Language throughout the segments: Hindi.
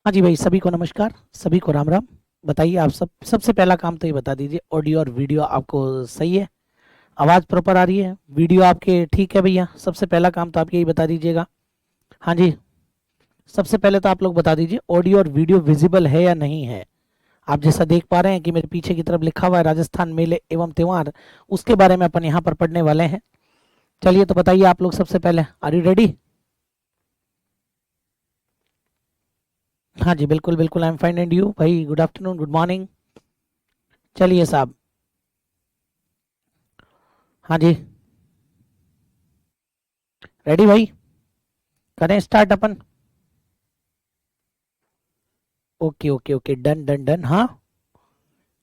हाँ जी भाई, सभी को नमस्कार, सभी को राम राम। बताइए आप सबसे पहला काम तो ये बता दीजिए, ऑडियो और वीडियो आपको सही है? आवाज़ प्रॉपर आ रही है? वीडियो आपके ठीक है भैया? सबसे पहला काम तो आप यही बता दीजिएगा। हाँ जी, सबसे पहले तो आप लोग बता दीजिए ऑडियो और वीडियो विजिबल है या नहीं है। आप जैसा देख पा रहे हैं कि मेरे पीछे की तरफ लिखा हुआ है राजस्थान मेले एवं त्योहार, उसके बारे में अपन यहाँ पर पढ़ने वाले हैं। चलिए तो बताइए आप लोग सबसे पहले, आर यू रेडी? हाँ जी, बिल्कुल बिल्कुल, I am fine and you भाई? Good afternoon, good morning. चलिए साहब। हाँ जी, रेडी भाई? करें स्टार्ट अपन? Okay okay okay, done done done. हाँ,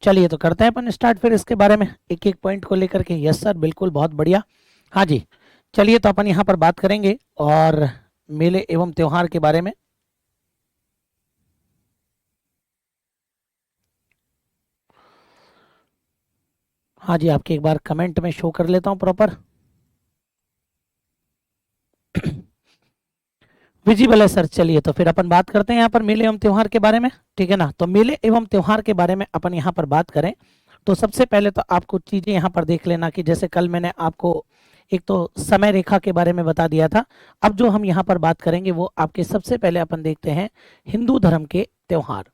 चलिए तो करते हैं अपन स्टार्ट फिर इसके बारे में एक एक पॉइंट को लेकर के। यस सर, बिल्कुल, बहुत बढ़िया। हाँ जी, चलिए तो अपन यहाँ पर बात करेंगे और मेले एवं त्योहार के बारे में। हाँ जी, आपके एक बार कमेंट में शो कर लेता हूँ प्रॉपर। विजिबल है सर। चलिए तो फिर अपन बात करते हैं यहाँ पर मेले एवं त्योहार के बारे में, ठीक है ना? तो मेले एवं त्योहार के बारे में अपन यहाँ पर बात करें तो सबसे पहले तो आपको चीज़ें यहाँ पर देख लेना कि जैसे कल मैंने आपको एक तो समय रेखा के बारे में बता दिया था। अब जो हम यहाँ पर बात करेंगे वो आपके सबसे पहले अपन देखते हैं हिंदू धर्म के त्योहार।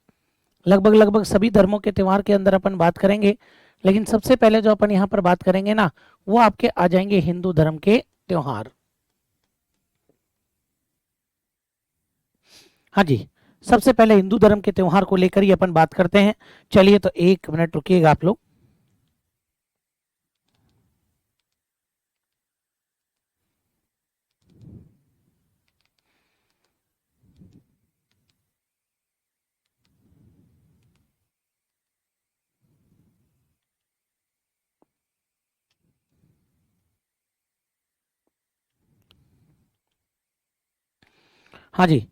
लगभग लगभग सभी धर्मों के त्योहार के अंदर अपन बात करेंगे, लेकिन सबसे पहले जो अपन यहाँ पर बात करेंगे ना, वो आपके आ जाएंगे हिंदू धर्म के त्योहार। हाँ जी, सबसे पहले हिंदू धर्म के त्योहार को लेकर ही अपन बात करते हैं। चलिए तो एक मिनट रुकिएगा आप लोग। हाँ जी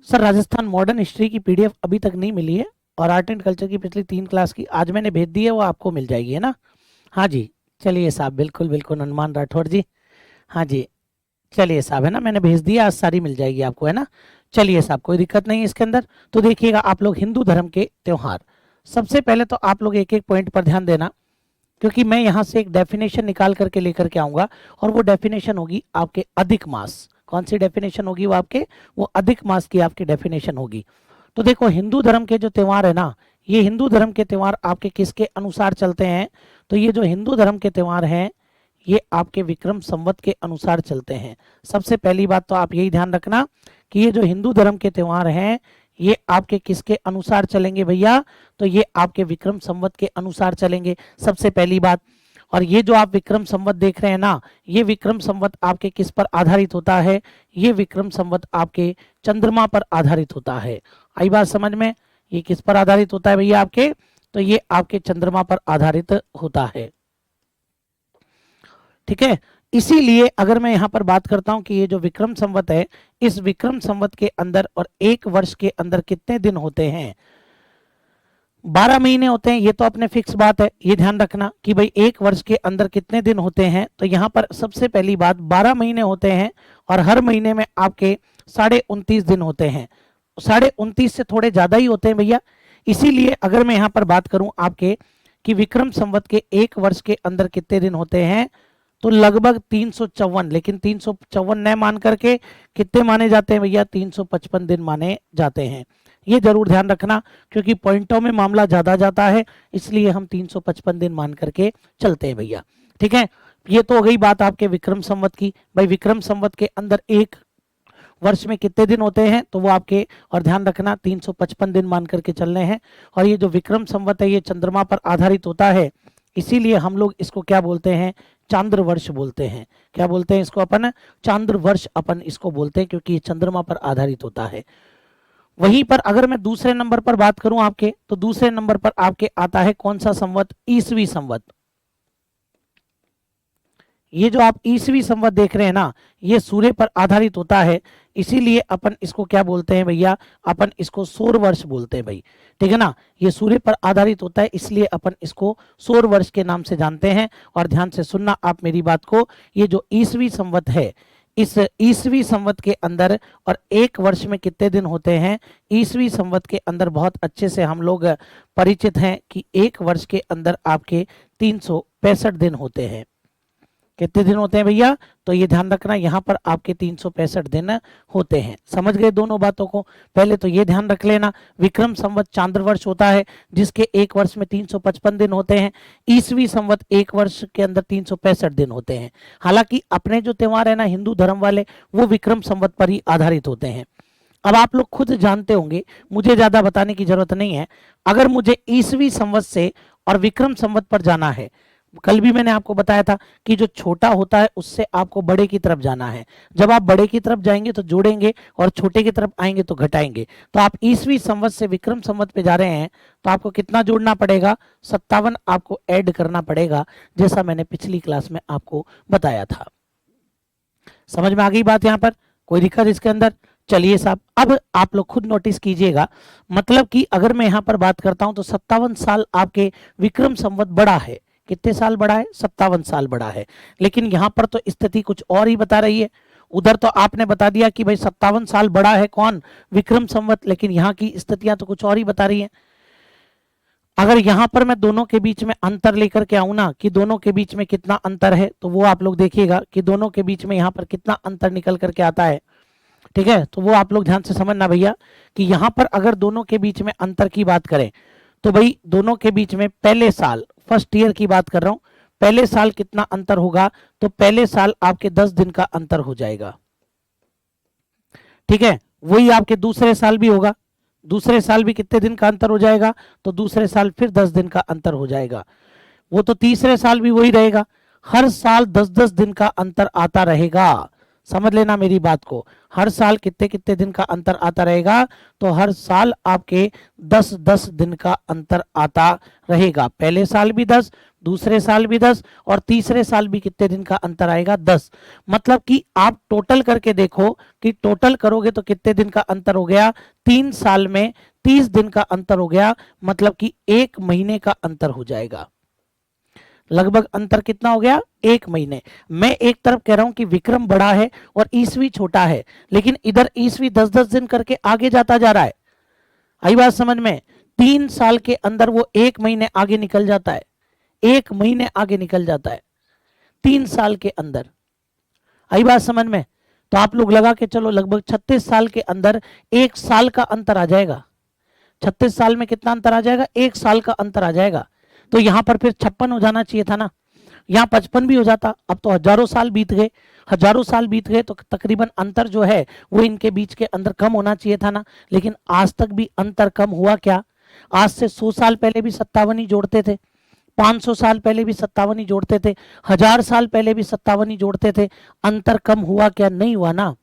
सर, राजस्थान मॉडर्न हिस्ट्री की पीडीएफ अभी तक नहीं मिली है और आर्ट एंड कल्चर की पिछली 3 क्लास की आज मैंने भेज दी है, वो आपको मिल जाएगी, है ना? हाँ जी, चलिए साहब, बिल्कुल बिल्कुल, हनुमान राठौड़ जी। हाँ जी, चलिए साहब, है ना, मैंने भेज दिया, आज सारी मिल जाएगी आपको, है ना? चलिए साहब, कोई दिक्कत नहीं है इसके अंदर। तो देखिएगा आप लोग, हिंदू धर्म के त्योहार, सबसे पहले तो आप लोग एक एक पॉइंट पर ध्यान देना, क्योंकि मैं यहाँ से एक डेफिनेशन निकाल करके लेकर के आऊंगा और वो डेफिनेशन होगी आपके अधिक मास। कौन सी डेफिनेशन होगी? वो आपके, वो अधिक मास की आपकी डेफिनेशन होगी। तो देखो, हिंदू धर्म के जो त्योहार है ना, ये हिंदू धर्म के त्योहार आपके किसके अनुसार चलते हैं? तो ये जो हिंदू धर्म के त्योहार हैं, ये आपके विक्रम संवत के अनुसार चलते हैं। सबसे पहली बात तो आप यही ध्यान रखना कि ये जो हिंदू धर्म के त्योहार हैं, ये आपके किसके अनुसार चलेंगे भैया? तो ये आपके विक्रम संवत के अनुसार चलेंगे, सबसे पहली बात। और ये जो आप विक्रम संवत देख रहे हैं ना, ये विक्रम संवत आपके किस पर आधारित होता है? ये विक्रम संवत आपके चंद्रमा पर आधारित होता है। आई बात समझ में? ये किस पर आधारित होता है भैया आपके? तो ये आपके चंद्रमा पर आधारित होता है, ठीक है? इसीलिए अगर मैं यहाँ पर बात करता हूँ कि ये जो विक्रम संवत है, इस विक्रम संवत के अंदर और एक वर्ष के अंदर कितने दिन होते हैं? 12 महीने होते हैं। ये तो अपने फिक्स बात है, ये ध्यान रखना कि भाई एक वर्ष के अंदर कितने दिन होते हैं। तो यहाँ पर सबसे पहली बात, 12 महीने होते हैं और हर महीने में आपके 29.5 दिन होते हैं। 29.5 से थोड़े ज्यादा ही होते हैं भैया। इसीलिए अगर मैं यहाँ पर बात करूं आपके कि विक्रम संवत के एक वर्ष के अंदर कितने दिन होते हैं, तो लगभग 354, लेकिन 354 न मान करके कितने माने जाते हैं भैया? 355 दिन माने जाते हैं। ये जरूर ध्यान रखना, क्योंकि पॉइंटों में मामला ज्यादा जाता है, इसलिए हम 355 दिन मान करके चलते हैं भैया, ठीक है? ये तो हो गई बात आपके विक्रम संवत की। भाई विक्रम संवत के अंदर एक वर्ष में कितने दिन होते हैं, तो वो आपके, और ध्यान रखना 355 दिन मान करके चलने हैं। और ये जो विक्रम संवत है, ये चंद्रमा पर आधारित होता है, इसीलिए हम लोग इसको क्या बोलते हैं? चांद्र वर्ष बोलते हैं। क्या बोलते हैं इसको अपन? चांद्र वर्ष अपन इसको बोलते हैं, क्योंकि ये चंद्रमा पर आधारित होता है। वहीं पर अगर मैं दूसरे नंबर पर बात करूं आपके, तो दूसरे नंबर पर आपके आता है कौन सा संवत? ईसवी संवत। ये जो आप ईसवी संवत देख रहे हैं ना, ये सूर्य पर आधारित होता है, इसीलिए अपन इसको क्या बोलते हैं भैया? अपन इसको सौर वर्ष बोलते हैं भाई, ठीक है ना? ये सूर्य पर आधारित होता है, इसलिए अपन इसको सौर वर्ष के नाम से जानते हैं। और ध्यान से सुनना आप मेरी बात को, ये जो ईसवी संवत है, इस ईसवी संवत के अंदर, और एक वर्ष में कितने दिन होते हैं ईसवी संवत के अंदर, बहुत अच्छे से हम लोग परिचित हैं कि एक वर्ष के अंदर आपके 365 दिन होते हैं। कितने दिन होते हैं भैया? तो ये ध्यान रखना, यहाँ पर आपके 365 दिन होते हैं। समझ गए दोनों बातों को? पहले तो ये ध्यान रख लेना, विक्रम संवत चांद्र वर्ष होता है जिसके एक वर्ष में 355 दिन होते हैं। ईसवी संवत एक वर्ष के अंदर 365 दिन होते हैं। हालांकि अपने जो त्योहार है ना हिंदू धर्म वाले, वो विक्रम संवत पर ही आधारित होते हैं। अब आप लोग खुद जानते होंगे, मुझे ज्यादा बताने की जरूरत नहीं है। अगर मुझे ईसवी संवत से और विक्रम संवत पर जाना है, कल भी मैंने आपको बताया था कि जो छोटा होता है उससे आपको बड़े की तरफ जाना है। जब आप बड़े की तरफ जाएंगे तो जोड़ेंगे, और छोटे की तरफ आएंगे तो घटाएंगे। तो आप ईसवी संवत से विक्रम संवत पे जा रहे हैं तो आपको कितना जोड़ना पड़ेगा? 57 आपको ऐड करना पड़ेगा, जैसा मैंने पिछली क्लास में आपको बताया था। समझ में आ गई बात? यहाँ पर कोई दिक्कत इसके अंदर? चलिए साहब, अब आप लोग खुद नोटिस कीजिएगा, मतलब कि अगर मैं यहाँ पर बात करता हूं तो 57 साल आपके विक्रम संवत बड़ा है। कितने साल बड़ा है? 57 साल बड़ा है। लेकिन यहाँ पर तो स्थिति कुछ और ही बता रही है। उधर तो आपने बता दिया कि भाई 57 साल बड़ा है कौन? विक्रम संवत, लेकिन यहाँ की स्थितियां तो कुछ और ही बता रही है। अगर यहाँ पर मैं दोनों के बीच में अंतर लेकर के आऊं ना, कि दोनों के बीच में कितना अंतर है, तो वो आप लोग देखिएगा कि दोनों के बीच में यहाँ पर कितना अंतर निकल करके आता है। ठीक है, तो वो आप लोग ध्यान से समझना भैया कि यहाँ पर अगर दोनों के बीच में अंतर की बात करें तो भाई दोनों के बीच में पहले साल, फर्स्ट ईयर की बात कर रहा हूं, पहले साल कितना अंतर होगा? तो पहले साल आपके 10 दिन का अंतर हो जाएगा। ठीक है, वही आपके दूसरे साल भी होगा, दूसरे साल भी कितने दिन का अंतर हो जाएगा? तो दूसरे साल फिर 10 दिन का अंतर हो जाएगा। वो तो तीसरे साल भी वही रहेगा। हर साल 10-10 दिन का अंतर आता रहेगा। समझ लेना मेरी बात को, हर साल कितने कितने दिन का अंतर आता रहेगा? तो हर साल आपके 10-10 दिन का अंतर आता रहेगा। पहले साल भी 10, दूसरे साल भी 10, और तीसरे साल भी कितने दिन का अंतर आएगा? 10। मतलब कि आप टोटल करके देखो कि टोटल करोगे तो कितने दिन का अंतर हो गया? 3 साल में 30 दिन का अंतर हो गया, मतलब कि 1 महीने का अंतर हो जाएगा। लगभग अंतर कितना हो गया? 1 महीने। मैं एक तरफ कह रहा हूं कि विक्रम बड़ा है और ईसवी छोटा है, लेकिन इधर ईसवी 10-10 दिन करके आगे जाता जा रहा है। आई बात समझ में? 3 साल के अंदर वो 1 महीने आगे निकल जाता है, 1 महीने आगे निकल जाता है 3 साल के अंदर। आई बात समझ में? तो आप लोग लगा के चलो, लगभग 36 साल के अंदर 1 साल का अंतर आ जाएगा। 36 साल में कितना अंतर आ जाएगा? 1 साल का अंतर आ जाएगा। तो यहां पर फिर 56 हो जाना चाहिए था ना, यहाँ 55 भी हो जाता। अब तो हजारों साल बीत गए, हजारों साल बीत गए, तो तकरीबन अंतर जो है वो इनके बीच के अंदर कम होना चाहिए था ना। लेकिन आज तक भी अंतर कम हुआ क्या? आज से 100 साल पहले भी 57 ही जोड़ते थे, 500 साल पहले भी 57 ही जोड़ते थे, 1000 साल पहले भी 57 ही जोड़ते थे। अंतर कम हुआ क्या? नहीं हुआ ना।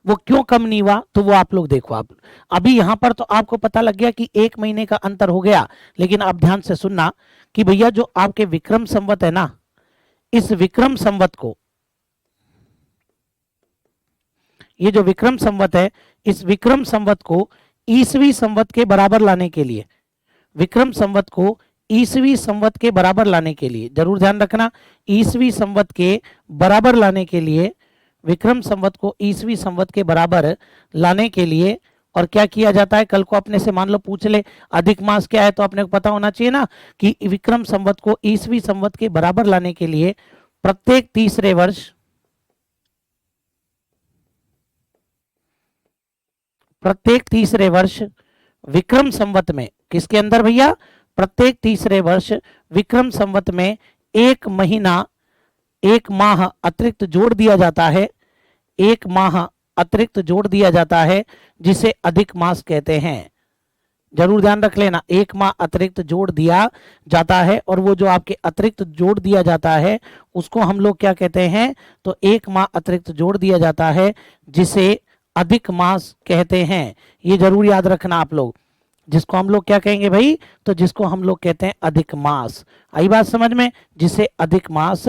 वो क्यों कम नहीं हुआ? तो वो आप लोग देखो। आप अभी यहां पर तो आपको पता लग गया कि 1 महीने का अंतर हो गया, लेकिन आप ध्यान से सुनना कि भैया जो आपके विक्रम संवत है ना, इस विक्रम संवत को, ये जो विक्रम संवत है, इस विक्रम संवत को ईसवी संवत के बराबर लाने के लिए, विक्रम संवत को ईसवी संवत के बराबर लाने के लिए, जरूर ध्यान रखना, ईसवी संवत के बराबर लाने के लिए, विक्रम संवत को ईसवी संवत के बराबर लाने के लिए, और क्या किया जाता है? कल को अपने से मान लो पूछ ले अधिक मास क्या है, तो अपने को पता होना चाहिए ना कि विक्रम संवत को ईसवी संवत के बराबर लाने के लिए प्रत्येक तीसरे वर्ष, प्रत्येक तीसरे वर्ष विक्रम संवत में, किसके अंदर भैया? प्रत्येक तीसरे वर्ष विक्रम संवत में 1 महीना, 1 माह अतिरिक्त जोड़ दिया जाता है, 1 माह अतिरिक्त जोड़ दिया जाता है, जिसे अधिक मास कहते हैं। जरूर ध्यान रख लेना, 1 माह अतिरिक्त जोड़ दिया जाता है, और वो जो आपके अतिरिक्त जोड़ दिया जाता है उसको हम लोग क्या कहते हैं? तो 1 माह अतिरिक्त जोड़ दिया जाता है, जिसे अधिक मास कहते हैं। ये जरूर याद रखना आप लोग, जिसको हम लोग क्या कहेंगे भाई? तो जिसको हम लोग कहते हैं अधिक मास। आई बात समझ में? जिसे अधिक मास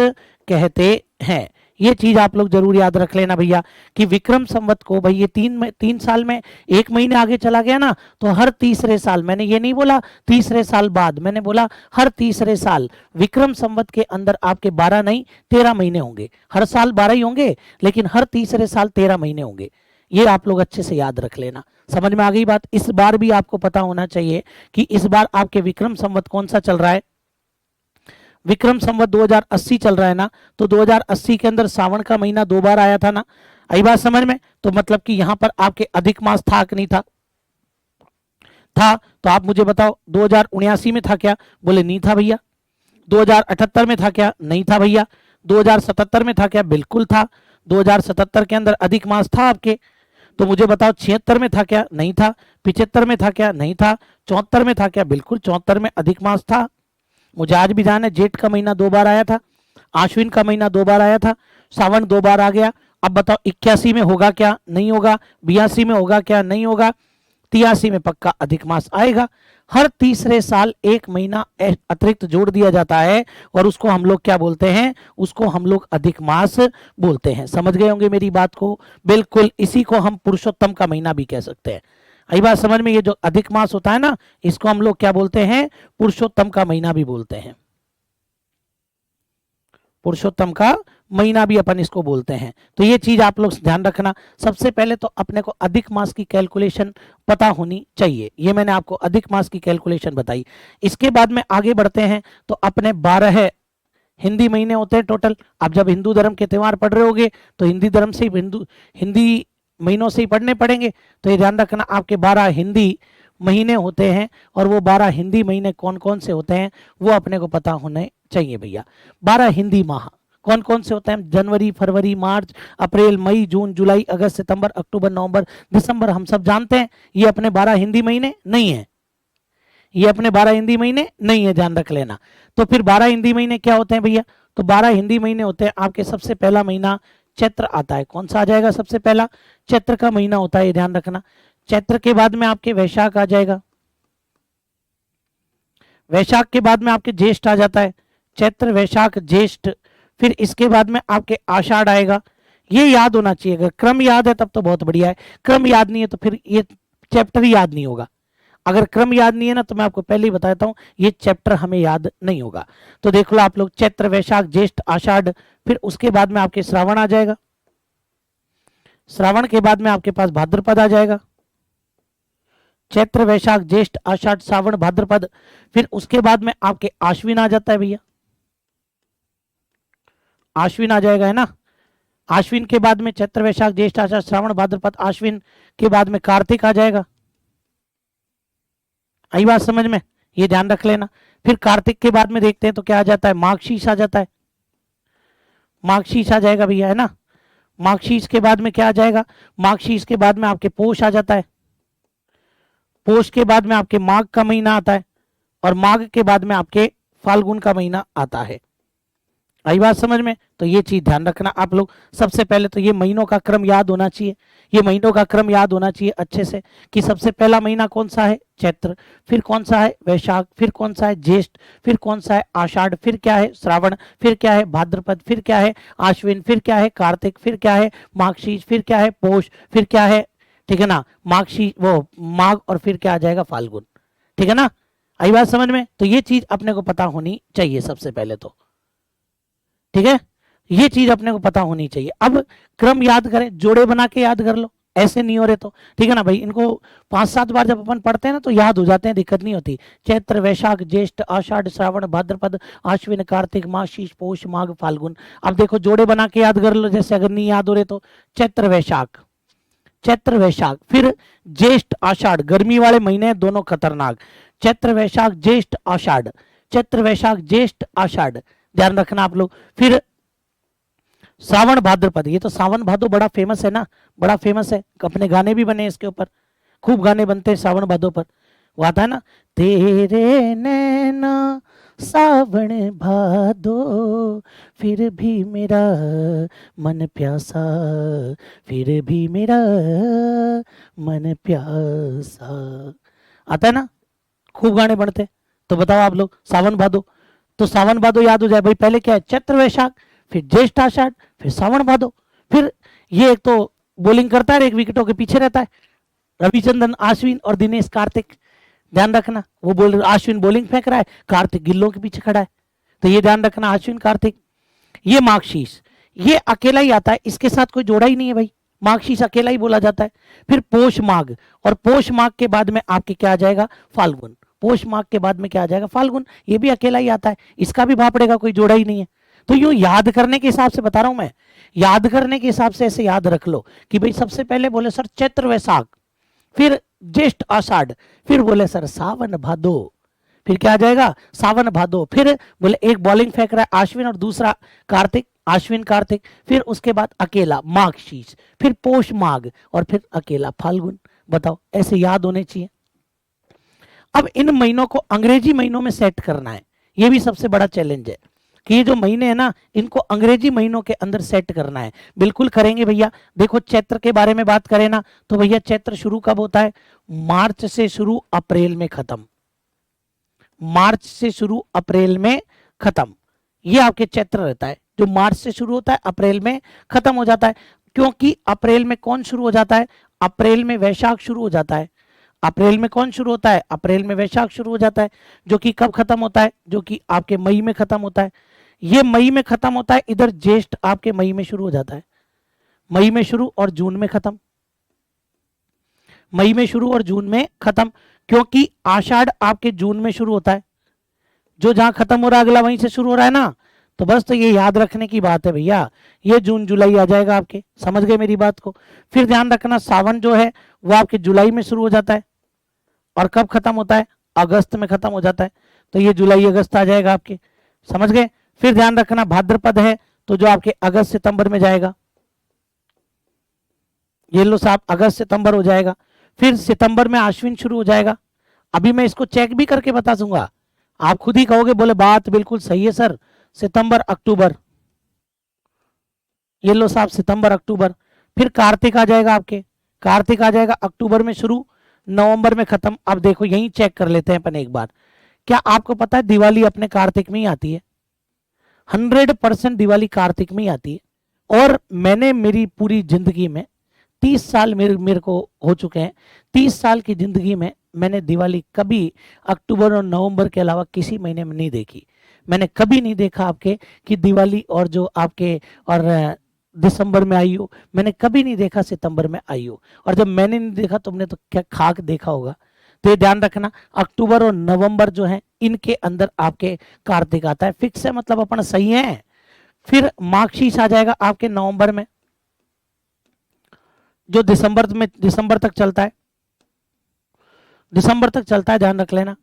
कहते हैं। ये चीज आप लोग जरूर याद रख लेना भैया कि विक्रम संवत को भाई ये 3 साल में 1 महीने आगे चला गया ना, तो हर तीसरे साल, मैंने ये नहीं बोला तीसरे साल बाद, मैंने बोला हर तीसरे साल विक्रम संवत के अंदर आपके 12 नहीं 13 महीने होंगे। हर साल 12 ही होंगे, लेकिन हर तीसरे साल 13 महीने होंगे। ये आप लोग अच्छे से याद रख लेना। समझ में आ गई बात? इस बार भी आपको पता होना चाहिए कि इस बार आपके विक्रम संवत कौन सा चल रहा है। विक्रम संवत 2080 चल रहा है ना, तो 2080 के अंदर सावन का महीना 2 बार आया था ना। आई बात समझ में? तो मतलब कि यहां पर आपके अधिक मास था कि नहीं था? था। तो आप मुझे बताओ 2079 में था क्या? बोले नहीं था भैया। 2078 में था क्या? नहीं था भैया। 2077 में था क्या? बिल्कुल था। 2077 के अंदर अधिक मास था आपके। तो मुझे बताओ 76 में था क्या? नहीं था। 75 में था क्या? नहीं था। 74 में था क्या? बिल्कुल 74 में अधिक मास था। मुझे आज भी ध्यान है, जेठ का महीना 2 बार आया था, आश्विन का महीना 2 बार आया था, सावन 2 बार आ गया। अब बताओ 81 में होगा क्या? नहीं होगा। 82 में होगा क्या? नहीं होगा। 83 में पक्का अधिक मास आएगा। हर तीसरे साल 1 महीना अतिरिक्त जोड़ दिया जाता है और उसको हम लोग क्या बोलते हैं? उसको हम लोग अधिक मास बोलते हैं। समझ गए होंगे मेरी बात को? बिल्कुल, इसी को हम पुरुषोत्तम का महीना भी कह सकते हैं। आई बात समझ में? ये जो अधिक मास होता है ना, इसको हम लोग क्या बोलते हैं? पुरुषोत्तम का महीना भी बोलते हैं। पुरुषोत्तम का महीना भी अपन इसको बोलते हैं। तो ये चीज आप लोग ध्यान रखना। सबसे पहले तो अपने को अधिक मास की कैलकुलेशन पता होनी चाहिए। ये मैंने आपको अधिक मास की कैलकुलेशन बताई। इसके बाद में आगे बढ़ते हैं तो अपने 12 हिंदी महीने होते हैं टोटल। आप जब हिंदू धर्म के त्यौहार पढ़ रहे होगे तो हिंदी धर्म से हिंदी महीनों से ही पढ़ने पड़ेंगे। तो ये ध्यान रखना आपके 12 हिंदी महीने होते हैं और वो 12 हिंदी महीने कौन कौन से होते हैं वो अपने को पता होने चाहिए भैया। 12 हिंदी माह कौन कौन से होते हैं? जनवरी, फरवरी, मार्च, अप्रैल, मई, जून, जुलाई, अगस्त, सितंबर, अक्टूबर, नवंबर, दिसंबर, हम सब जानते हैं। ये अपने 12 हिंदी महीने नहीं है। ये अपने 12 हिंदी महीने नहीं है, ध्यान रख लेना। तो फिर 12 हिंदी महीने क्या होते हैं भैया? तो 12 हिंदी महीने होते हैं आपके, सबसे पहला महीना चैत्र आता है। कौन सा आ जाएगा सबसे पहला? चैत्र का महीना होता है, ये ध्यान रखना। चैत्र के बाद में आपके वैशाख आ जाएगा। वैशाख के बाद में आपके ज्येष्ठ आ जाता है। चैत्र, वैशाख, ज्येष्ठ। फिर इसके बाद में आपके आषाढ़ आएगा। ये याद होना चाहिए। अगर क्रम याद है तब तो बहुत बढ़िया है, क्रम याद नहीं है तो फिर ये चैप्टर ही याद नहीं होगा। अगर क्रम याद नहीं है ना तो मैं आपको पहले ही बताता हूं ये चैप्टर हमें याद नहीं होगा। तो देख लो आप लोग, चैत्र, वैशाख, ज्येष्ठ, आषाढ़। फिर उसके बाद में आपके श्रावण आ जाएगा। श्रावण के बाद में आपके पास भाद्रपद आ जाएगा। चैत्र, वैशाख, ज्येष्ठ, आषाढ़, श्रावण, भाद्रपद। फिर उसके बाद में आपके आश्विन आ जाता है भैया। आश्विन आ जाएगा, है ना। आश्विन के बाद में चैत्र, वैशाख, ज्येष्ठ, आषाढ़, श्रावण, भाद्रपद, आश्विन के बाद में कार्तिक आ जाएगा। आई बात समझ में? ये ध्यान रख लेना। फिर कार्तिक के बाद में देखते हैं तो क्या आ जाता है? माघशीष आ जाता है। माघशीष आ जाएगा भैया, है ना। माघशीष के बाद में क्या आ जाएगा? माघशीष के बाद में आपके पोष आ जाता है। पोष के बाद में आपके माघ का महीना आता है और माघ के बाद में आपके फाल्गुन का महीना आता है। आई बात समझ में? तो ये चीज ध्यान रखना आप लोग। सबसे पहले तो ये महीनों का क्रम याद होना चाहिए। ये महीनों का क्रम याद होना चाहिए अच्छे से कि सबसे पहला महीना कौन सा है? चैत्र। फिर कौन सा है? वैशाख। फिर कौन सा है? ज्येष्ठ। फिर कौन सा है? आषाढ़। फिर क्या है? श्रावण। फिर क्या है? भाद्रपद। फिर क्या है? आश्विन। फिर क्या है? कार्तिक। फिर क्या है? माघशीष। फिर क्या है? पोष। फिर क्या है? ठीक है ना, माघशीष, वो माघ, और फिर क्या आ जाएगा? फाल्गुन। ठीक है ना। आई बात समझ में? तो ये चीज अपने को पता होनी चाहिए सबसे पहले तो। ठीक है, ये चीज अपने को पता होनी चाहिए। अब क्रम याद करें, जोड़े बना के याद कर लो, ऐसे नहीं हो रहे तो। ठीक है ना भाई, इनको 5-7 बार जब अपन पढ़ते हैं ना तो याद हो जाते हैं, दिक्कत नहीं होती। चैत्र, वैशाख, ज्येष्ठ, आषाढ़, श्रावण, भाद्रपद, आश्विन, कार्तिक, माघ, पौष, माघ, फाल्गुन। अब देखो जोड़े बना के याद कर लो, जैसे अगर नहीं याद हो रहे तो चैत्र, वैशाख, चैत्र, वैशाख। फिर ज्येष्ठ, आषाढ़, गर्मी वाले महीने दोनों खतरनाक। चैत्र, वैशाख, ज्येष्ठ, आषाढ़। चैत्र, वैशाख, ज्येष्ठ, आषाढ़, ध्यान रखना आप लोग। फिर सावन, भाद्रपद। ये तो सावन भादो बड़ा फेमस है ना, बड़ा फेमस है, अपने गाने भी बने इसके ऊपर, खूब गाने बनते हैं सावन भादो पर। वो आता है ना, तेरे नैना सावन भादो, फिर भी मेरा मन प्यासा, फिर भी मेरा मन प्यासा, आता है ना, खूब गाने बनते। तो बताओ आप लोग, सावन भादो। तो सावन भादो याद हो जाए भाई, पहले क्या है? चैत्र, वैशाख, फिर ज्येष्ठ आषाढ़, फिर सावन भादो। फिर ये एक तो बॉलिंग करता है, एक विकेटों के पीछे रहता है। रविचंद्रन अश्विन और दिनेश कार्तिक, ध्यान रखना, वो बोल अश्विन बॉलिंग फेंक रहा है, कार्तिक गिल्लों के पीछे खड़ा है, तो ये ध्यान रखना अश्विन कार्तिक। ये मार्गशीर्ष, ये अकेला ही आता है, इसके साथ कोई जोड़ा ही नहीं है भाई, मार्गशीर्ष अकेला ही बोला जाता है। फिर पोष माघ, और पोष माघ के बाद में आपके क्या आ जाएगा, फाल्गुन। पोष माघ के बाद में क्या आ जाएगा, फाल्गुन, ये भी अकेला ही आता है, इसका भी भाव पड़ेगा, कोई जोड़ा ही नहीं है। तो यूं याद करने के हिसाब से बता रहा हूं मैं, याद करने के हिसाब से ऐसे याद रख लो कि भाई सबसे पहले बोले सर चैत्र वैशाख, फिर ज्येष्ठ आषाढ़, फिर बोले सर सावन भादो, फिर क्या आ जाएगा, सावन भादो। फिर बोले एक बॉलिंग फेंक रहा है अश्विन और दूसरा कार्तिक, अश्विन कार्तिक। फिर उसके बाद अकेला माघशीर्ष, फिर पोष माघ, और फिर अकेला फाल्गुन। बताओ, ऐसे याद होने चाहिए। अब इन महीनों को अंग्रेजी महीनों में सेट करना है, ये भी सबसे बड़ा चैलेंज है कि ये जो महीने हैं ना, इनको अंग्रेजी महीनों के अंदर सेट करना है। बिल्कुल करेंगे भैया। देखो चैत्र के बारे में बात करें ना, तो भैया चैत्र शुरू कब होता है, मार्च से शुरू, अप्रैल में खत्म। मार्च से शुरू, अप्रैल में खत्म, ये आपके चैत्र रहता है, जो मार्च से शुरू होता है, अप्रैल में खत्म हो जाता है। क्योंकि अप्रैल में कौन शुरू हो जाता है, अप्रैल में वैशाख शुरू हो जाता है। अप्रैल में कौन शुरू होता है, अप्रैल में वैशाख शुरू हो जाता है, जो कि कब खत्म होता है, जो कि आपके मई में खत्म होता है। ये मई में खत्म होता है, इधर ज्येष्ठ आपके मई में शुरू हो जाता है, मई में शुरू और जून में खत्म, मई में शुरू और जून में खत्म। क्योंकि आषाढ़ आपके जून में शुरू होता है, जो जहां खत्म हो रहा है अगला वहीं से शुरू हो रहा है ना, तो बस तो ये याद रखने की बात है भैया, ये जून जुलाई आ जाएगा आपके, समझ गए मेरी बात को। फिर ध्यान रखना सावन जो है वो आपके जुलाई में शुरू हो जाता है, और कब खत्म होता है, अगस्त में खत्म हो जाता है, तो ये जुलाई अगस्त आ जाएगा आपके, समझ गए। फिर ध्यान रखना भाद्रपद है, तो जो आपके अगस्त सितंबर में जाएगा, ये लो साहब अगस्त सितंबर हो जाएगा। फिर सितंबर में आश्विन शुरू हो जाएगा। अभी मैं इसको चेक भी करके बता दूंगा, आप खुद ही कहोगे बोले बात बिल्कुल सही है सर, सितंबर अक्टूबर, ये लो साहब सितंबर अक्टूबर। फिर कार्तिक आ जाएगा आपके, कार्तिक आ जाएगा अक्टूबर में शुरू, नवंबर में खत्म। अब देखो यही चेक कर लेते हैं अपन एक बार, क्या आपको पता है दिवाली अपने कार्तिक में ही आती है, 100% दिवाली कार्तिक में ही आती है। और मैंने मेरी पूरी जिंदगी में 30 साल मेरे को हो चुके हैं, 30 साल की जिंदगी में मैंने दिवाली कभी अक्टूबर और नवंबर के अलावा किसी महीने में नहीं देखी। मैंने कभी नहीं देखा आपके कि दिवाली और जो आपके और दिसंबर में आई हो, मैंने कभी नहीं देखा सितंबर में आई हो। और जब मैंने नहीं देखा तुमने तो क्या खाक देखा होगा। तो ये ध्यान रखना अक्टूबर और नवंबर जो है इनके अंदर आपके कार्तिक आता है, फिक्स है, मतलब अपन सही है। फिर मार्गशीर्ष आ जाएगा आपके नवंबर में, जो दिसंबर तक चलता है, दिसंबर तक चलता है, ध्यान रख लेना।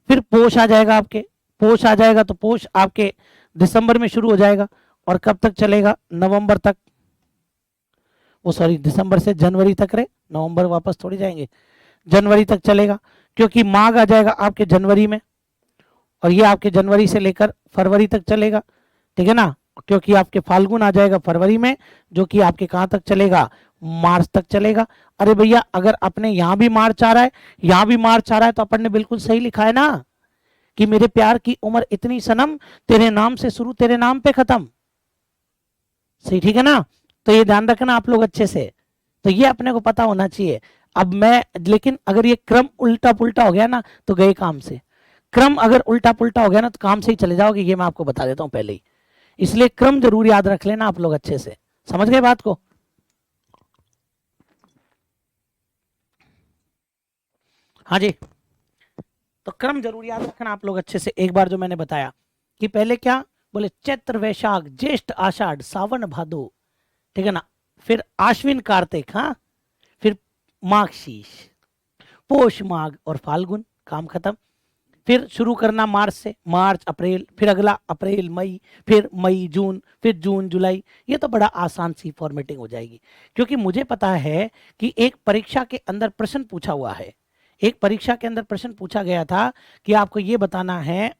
फिर पोष आ जाएगा आपके, पोष आ जाएगा तो पोष आपके दिसंबर में शुरू हो जाएगा और कब तक चलेगा, नवंबर तक, वो सॉरी दिसंबर से जनवरी तक रे, नवंबर वापस थोड़ी जाएंगे, जनवरी तक चलेगा। क्योंकि माघ आ जाएगा आपके जनवरी में, और ये आपके जनवरी से लेकर फरवरी तक चलेगा, ठीक है ना। क्योंकि आपके फाल्गुन आ जाएगा फरवरी में, जो कि आपके कहां तक चलेगा, मार्च तक चलेगा। अरे भैया अगर अपने यहां भी मार्च आ रहा है, यहां भी मार्च आ रहा है, तो अपन ने बिल्कुल सही लिखा है ना कि मेरे प्यार की उम्र इतनी सनम, तेरे नाम से शुरू तेरे नाम पे खत्म, सही, ठीक है ना। तो ये ध्यान रखना आप लोग अच्छे से, तो ये अपने को पता होना चाहिए। अब मैं, लेकिन अगर ये क्रम उल्टा पुल्टा हो गया ना तो गए काम से, क्रम अगर उल्टा पुल्टा हो गया ना तो काम से ही चले जाओगे, ये मैं आपको बता देता हूं पहले ही। इसलिए क्रम जरूर याद रख लेना आप लोग अच्छे से, समझ गए बात को। हाँ जी, तो क्रम जरूर याद रखना आप लोग अच्छे से। एक बार जो मैंने बताया कि पहले क्या बोले, चैत्र वैशाख ज्येष्ठ आषाढ़ सावन भादो, ठीक है ना। फिर आश्विन कार्तिक, हाँ, फिर माघशीर्ष, पोष माघ और फाल्गुन, काम खत्म। फिर शुरू करना मार्च से, मार्च अप्रैल, फिर अगला अप्रैल मई, फिर मई जून, फिर जून जुलाई। ये तो बड़ा आसान सी फॉर्मेटिंग हो जाएगी, क्योंकि मुझे पता है कि एक परीक्षा के अंदर प्रश्न पूछा हुआ है, एक परीक्षा के अंदर प्रश्न पूछा गया था कि आपको ये बताना है,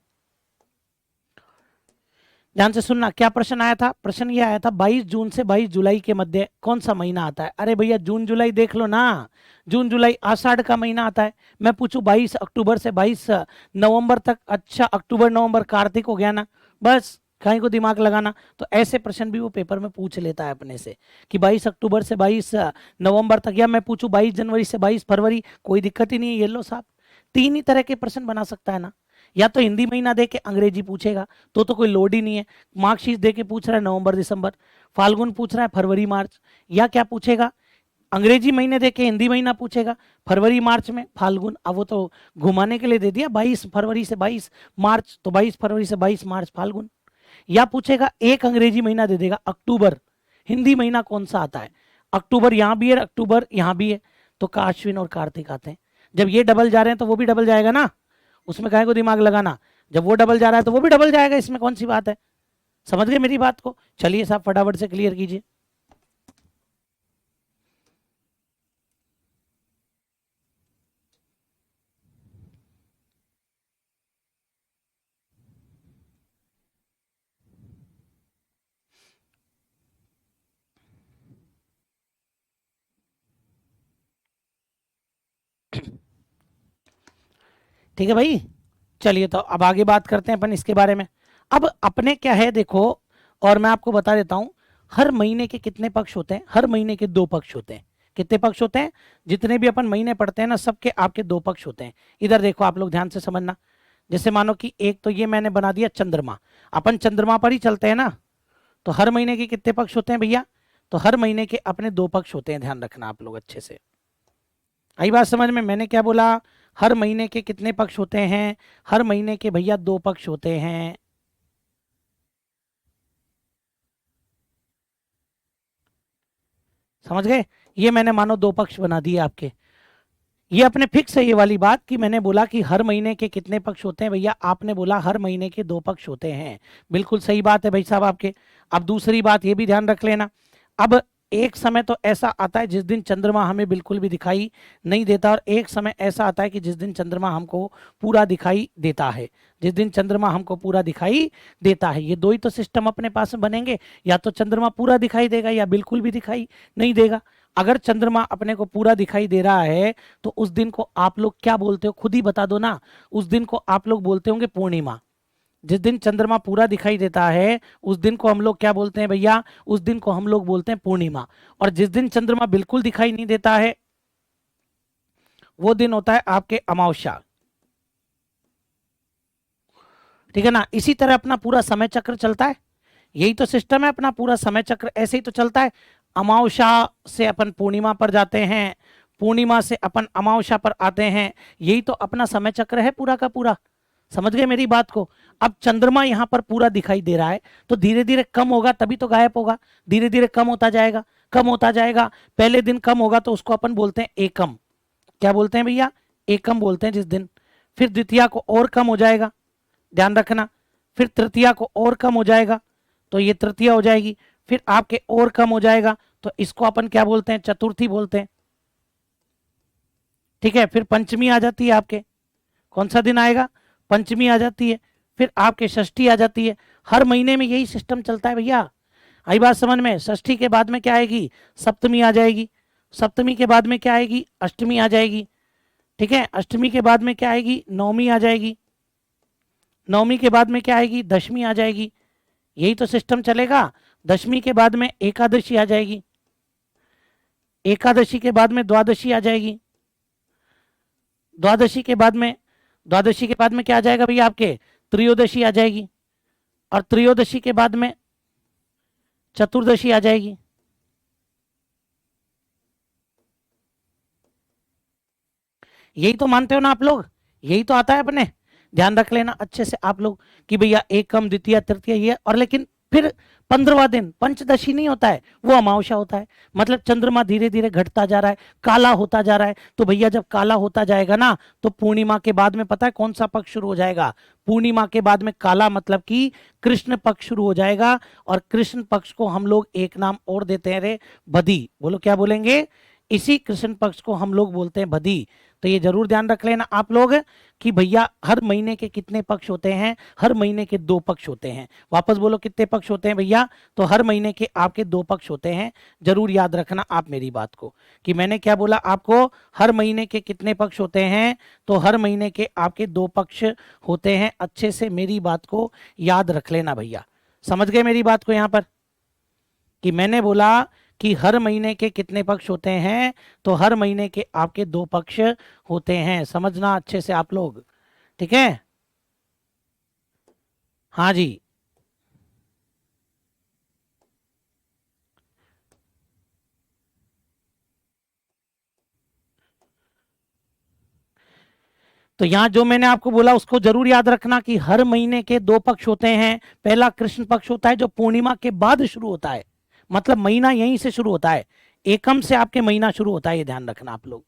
ध्यान से सुनना, क्या प्रश्न आया था, प्रश्न ये आया था 22 जून से 22 जुलाई के मध्य कौन सा महीना आता है। अरे भैया जून जुलाई देख लो ना, जून जुलाई आषाढ़ का महीना आता है। मैं पूछूं 22 अक्टूबर से 22 नवंबर तक, अच्छा अक्टूबर नवंबर कार्तिक हो गया ना, बस कहीं को दिमाग लगाना। तो ऐसे प्रश्न भी वो पेपर में पूछ लेता है अपने से कि 22 अक्टूबर से 22 नवंबर तक, या मैं पूछूं 22 जनवरी से 22 फरवरी, कोई दिक्कत ही नहीं है। ये लो साहब, 3 ही तरह के प्रश्न बना सकता है ना। या तो हिंदी महीना दे के अंग्रेजी पूछेगा तो कोई लोड ही नहीं है, मार्कशीट दे के पूछ रहा है नवंबर दिसंबर, फाल्गुन पूछ रहा है फरवरी मार्च, या क्या पूछेगा अंग्रेजी महीने देके हिंदी महीना पूछेगा फरवरी मार्च में फाल्गुन। अब वो तो घुमाने के लिए दे दिया, 22 फरवरी से 22 मार्च, तो 22 फरवरी से 22 मार्च फाल्गुन। या पूछेगा एक अंग्रेजी महीना दे देगा अक्टूबर, हिंदी महीना कौन सा आता है, अक्टूबर यहाँ भी है अक्टूबर यहाँ भी है, तो का अश्विन और कार्तिक आते हैं। जब ये डबल जा रहे हैं तो वो भी डबल जाएगा ना, उसमें काहे को दिमाग लगाना, जब वो डबल जा रहा है तो वो भी डबल जाएगा, इसमें कौन सी बात है। समझ गए मेरी बात को। चलिए साहब फटाफट से क्लियर कीजिए। ठीक है भाई, चलिए तो अब आगे बात करते हैं अपन इसके बारे में। अब अपने क्या है देखो, और मैं आपको बता देता हूं, हर महीने के कितने पक्ष होते हैं, हर महीने के 2 पक्ष होते हैं। कितने पक्ष होते हैं, जितने भी अपन महीने पढ़ते हैं ना, सबके आपके 2 पक्ष होते हैं। इधर देखो आप लोग ध्यान से समझना। जैसे मानो कि एक तो ये मैंने बना दिया चंद्रमा, अपन चंद्रमा पर ही चलते हैं ना, तो हर महीने के कितने पक्ष होते हैं भैया, तो हर महीने के अपने 2 पक्ष होते हैं, ध्यान रखना आप लोग अच्छे से। आई बात समझ में, मैंने क्या बोला, हर महीने के कितने पक्ष होते हैं, हर महीने के भैया 2 पक्ष होते हैं। समझ गए, ये मैंने मानो 2 पक्ष बना दिए आपके। ये अपने फिक्स है ये वाली बात कि मैंने बोला कि हर महीने के कितने पक्ष होते हैं भैया, आपने बोला हर महीने के 2 पक्ष होते हैं, बिल्कुल सही बात है भाई साहब आपके। अब दूसरी बात ये भी ध्यान रख लेना, अब एक समय तो ऐसा आता है जिस दिन चंद्रमा हमें बिल्कुल भी दिखाई नहीं देता, और एक समय ऐसा आता है कि जिस दिन चंद्रमा हमको पूरा दिखाई देता है, जिस दिन चंद्रमा हमको पूरा दिखाई देता है। ये 2 ही तो सिस्टम अपने पास में बनेंगे, या तो चंद्रमा पूरा दिखाई देगा या बिल्कुल भी दिखाई नहीं देगा। अगर चंद्रमा अपने को पूरा दिखाई दे रहा है तो उस दिन को आप लोग क्या बोलते हो, खुद ही बता दो ना। उस दिन को आप लोग बोलते होंगे पूर्णिमा। जिस दिन चंद्रमा पूरा दिखाई देता है उस दिन को हम लोग क्या बोलते हैं भैया, उस दिन को हम लोग बोलते हैं पूर्णिमा। और जिस दिन चंद्रमा बिल्कुल दिखाई नहीं देता है वो दिन होता है आपके अमावस्या। ठीक है ना, इसी तरह अपना पूरा समय चक्र चलता है, यही तो सिस्टम है अपना पूरा समय चक्र, ऐसे ही तो चलता है। अमावस्या से अपन पूर्णिमा पर जाते हैं, पूर्णिमा से अपन अमावस्या पर आते हैं, यही तो अपना समय चक्र है पूरा का पूरा। समझ गए मेरी बात को। अब चंद्रमा यहाँ पर पूरा दिखाई दे रहा है तो धीरे धीरे कम होगा तभी तो गायब होगा, धीरे धीरे कम होता जाएगा, कम होता जाएगा। पहले दिन कम होगा तो उसको अपन बोलते हैं एकम। क्या बोलते हैं भैया, एकम बोलते हैं जिस दिन। फिर द्वितीया को और कम हो जाएगा, ध्यान रखना। फिर तृतीया को और कम हो जाएगा तो ये तृतीया हो जाएगी। फिर आपके और कम हो जाएगा तो इसको अपन क्या बोलते हैं, चतुर्थी बोलते हैं। ठीक है, फिर पंचमी आ जाती है आपके, कौन सा दिन आएगा, पंचमी आ जाती है। फिर आपके षष्ठी आ जाती है। हर महीने में यही सिस्टम चलता है भैया। आई बात समझ में। षष्ठी के बाद में क्या आएगी, सप्तमी आ जाएगी। सप्तमी के बाद में क्या आएगी, अष्टमी आ जाएगी। ठीक है, अष्टमी के बाद में क्या आएगी, नवमी आ जाएगी। नवमी के बाद में क्या आएगी, दशमी आ जाएगी। यही तो सिस्टम चलेगा। दशमी के बाद में एकादशी आ जाएगी, एकादशी के बाद में द्वादशी आ जाएगी। द्वादशी के बाद में, द्वादशी के बाद में क्या आ जाएगा भैया आपके, त्रयोदशी आ जाएगी। और त्रयोदशी के बाद में चतुर्दशी आ जाएगी। यही तो मानते हो ना आप लोग, यही तो आता है अपने। ध्यान रख लेना अच्छे से आप लोग कि भैया एकम द्वितीय तृतीय ये, और लेकिन फिर 15वां दिन पंचदशी नहीं होता है, वो अमावस्या होता है। मतलब चंद्रमा धीरे धीरे घटता जा रहा है, काला होता जा रहा है। तो भैया जब काला होता जाएगा ना तो पूर्णिमा के बाद में पता है कौन सा पक्ष शुरू हो जाएगा, पूर्णिमा के बाद में काला मतलब कि कृष्ण पक्ष शुरू हो जाएगा। और कृष्ण पक्ष को हम लोग एक नाम और देते हैं रे, बदी। बोलो क्या बोलेंगे, इसी कृष्ण पक्ष को हम लोग बोलते हैं बदी। तो ये जरूर ध्यान रख लेना आप लोग कि भैया हर महीने के कितने पक्ष होते हैं, हर महीने के 2 पक्ष होते हैं। वापस बोलो कितने पक्ष होते हैं भैया, तो हर महीने के आपके 2 पक्ष होते हैं। जरूर याद रखना आप मेरी बात को कि मैंने क्या बोला आपको, हर महीने के कितने पक्ष होते हैं, तो हर महीने के आपके 2 पक्ष होते हैं। अच्छे से मेरी बात को याद रख लेना भैया। समझ गए मेरी बात को यहाँ पर, कि मैंने बोला कि हर महीने के कितने पक्ष होते हैं, तो हर महीने के आपके 2 पक्ष होते हैं। समझना अच्छे से आप लोग, ठीक है। हाँ जी, तो यहां जो मैंने आपको बोला उसको जरूर याद रखना कि हर महीने के 2 पक्ष होते हैं। पहला कृष्ण पक्ष होता है जो पूर्णिमा के बाद शुरू होता है, मतलब महीना यहीं से शुरू होता है, एकम से आपके महीना शुरू होता है, ये ध्यान रखना आप लोग।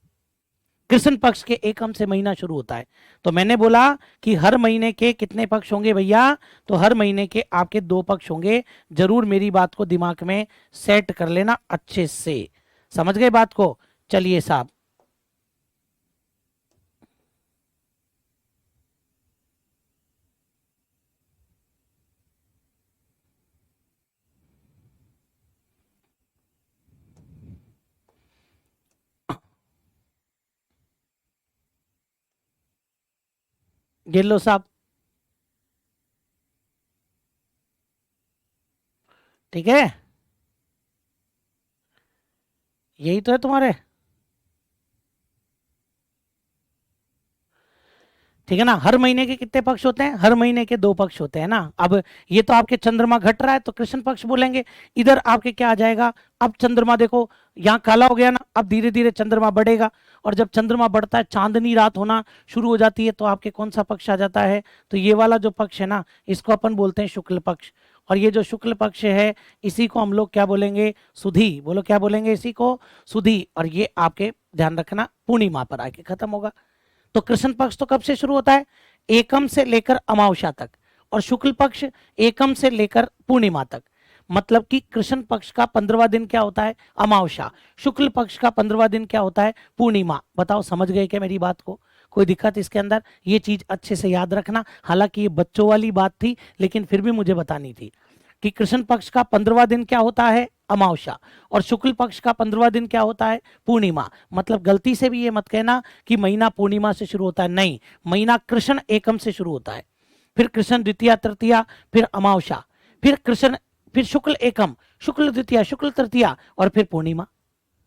कृष्ण पक्ष के एकम से महीना शुरू होता है। तो मैंने बोला कि हर महीने के कितने पक्ष होंगे भैया, तो हर महीने के आपके 2 पक्ष होंगे। जरूर मेरी बात को दिमाग में सेट कर लेना अच्छे से। समझ गए बात को? चलिए साहब, गिन लो साहब, ठीक है। यही तो है तुम्हारे, ठीक है ना। हर महीने के कितने पक्ष होते हैं? हर महीने के 2 पक्ष होते हैं ना। अब ये तो आपके चंद्रमा घट रहा है तो कृष्ण पक्ष बोलेंगे। इधर आपके क्या आ जाएगा, अब चंद्रमा देखो यहाँ काला हो गया ना, अब धीरे धीरे चंद्रमा बढ़ेगा, और जब चंद्रमा बढ़ता है चांदनी रात होना शुरू हो जाती है, तो आपके कौन सा पक्ष आ जाता है, तो ये वाला जो पक्ष है ना, इसको अपन बोलते हैं शुक्ल पक्ष। और ये जो शुक्ल पक्ष है इसी को हम लोग क्या बोलेंगे, सुधी। बोलो क्या बोलेंगे इसी को, सुधी। और ये आपके ध्यान रखना पूर्णिमा पर आके खत्म होगा। तो कृष्ण पक्ष तो कब से शुरू होता है, एकम से लेकर अमावस्या तक, और शुक्ल पक्ष एकम से लेकर पूर्णिमा तक। मतलब कि कृष्ण पक्ष का 15वां दिन क्या होता है, अमावस्या। शुक्ल पक्ष का 15वां दिन क्या होता है, पूर्णिमा। बताओ समझ गए क्या मेरी बात को? कोई दिक्कत इसके अंदर? ये चीज अच्छे से याद रखना। हालांकि ये बच्चों वाली बात थी, लेकिन फिर भी मुझे बतानी थी कि कृष्ण पक्ष का 15वां दिन क्या होता है, अमावस्या, और शुक्ल पक्ष का 15वां दिन क्या होता है, पूर्णिमा। मतलब गलती से भी ये मत कहना कि महीना पूर्णिमा से शुरू होता है, नहीं, महीना कृष्ण एकम से शुरू होता है, फिर कृष्ण द्वितीया तृतीया, फिर अमावस्या, फिर कृष्ण, फिर शुक्ल एकम, शुक्ल द्वितीया, शुक्ल तृतीया, और फिर पूर्णिमा।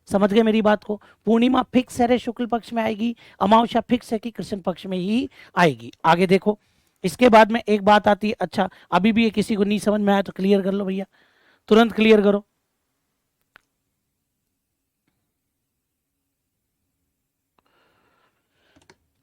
समझ गए मेरी बात को? पूर्णिमा फिक्स है रे शुक्ल पक्ष में आएगी, अमावस्या फिक्स है कि कृष्ण पक्ष में ही आएगी। आगे देखो, इसके बाद में एक बात आती है। अच्छा, अभी भी ये किसी को नहीं समझ में आया तो क्लियर कर लो भैया, तुरंत क्लियर करो।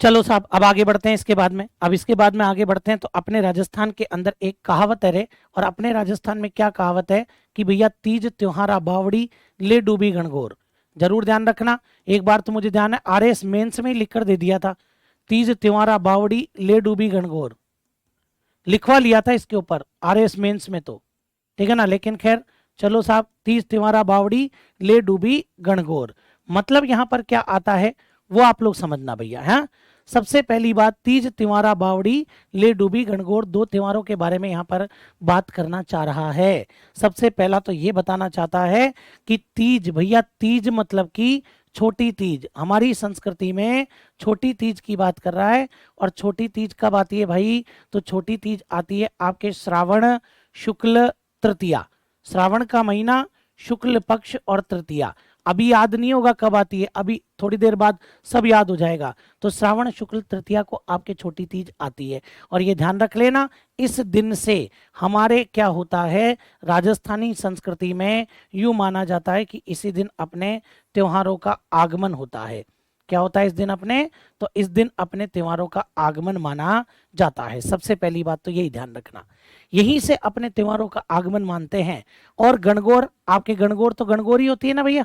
चलो साहब, अब आगे बढ़ते हैं इसके बाद में। अब इसके बाद में आगे बढ़ते हैं तो अपने राजस्थान के अंदर एक कहावत है रे। और अपने राजस्थान में क्या कहावत है कि भैया तीज त्योहारा बावड़ी ले डूबी गणगौर। जरूर ध्यान रखना। एक बार तो मुझे ध्यान है आरएस मेंस में ही लिख कर दे दिया था, तीज त्योहारा बावड़ी ले डूबी गणगौर, लिखवा लिया था इसके ऊपर आरएस मेंस में तो, ठीक है ना। लेकिन खैर चलो साहब, तीज त्योहारा बावड़ी ले डूबी गणगौर, मतलब यहां पर क्या आता है वो आप लोग समझना भैया। है सबसे पहली बात, तीज त्योहारा बावड़ी ले डूबी गणगौर, 2 त्योहारों के बारे में यहाँ पर बात करना चाह रहा है। सबसे पहला तो ये बताना चाहता है कि तीज, भैया तीज मतलब कि छोटी तीज। हमारी संस्कृति में छोटी तीज की बात कर रहा है। और छोटी तीज कब आती है भाई, तो छोटी तीज आती है आपके श्रावण शुक्ल तृतीया, श्रावण का महीना, शुक्ल पक्ष और तृतीया। अभी याद नहीं होगा कब आती है, अभी थोड़ी देर बाद सब याद हो जाएगा। तो श्रावण शुक्ल तृतीया को आपके छोटी तीज आती है। और ये ध्यान रख लेना, इस दिन से हमारे क्या होता है, राजस्थानी संस्कृति में यूं माना जाता है कि इसी दिन अपने त्योहारों का आगमन होता है। क्या होता है इस दिन अपने, तो इस दिन अपने त्योहारों का आगमन माना जाता है। सबसे पहली बात तो यही ध्यान रखना, यहीं से अपने त्योहारों का आगमन मानते हैं। और गणगौर, आपके गणगौर तो गणगौर ही होती है ना भैया,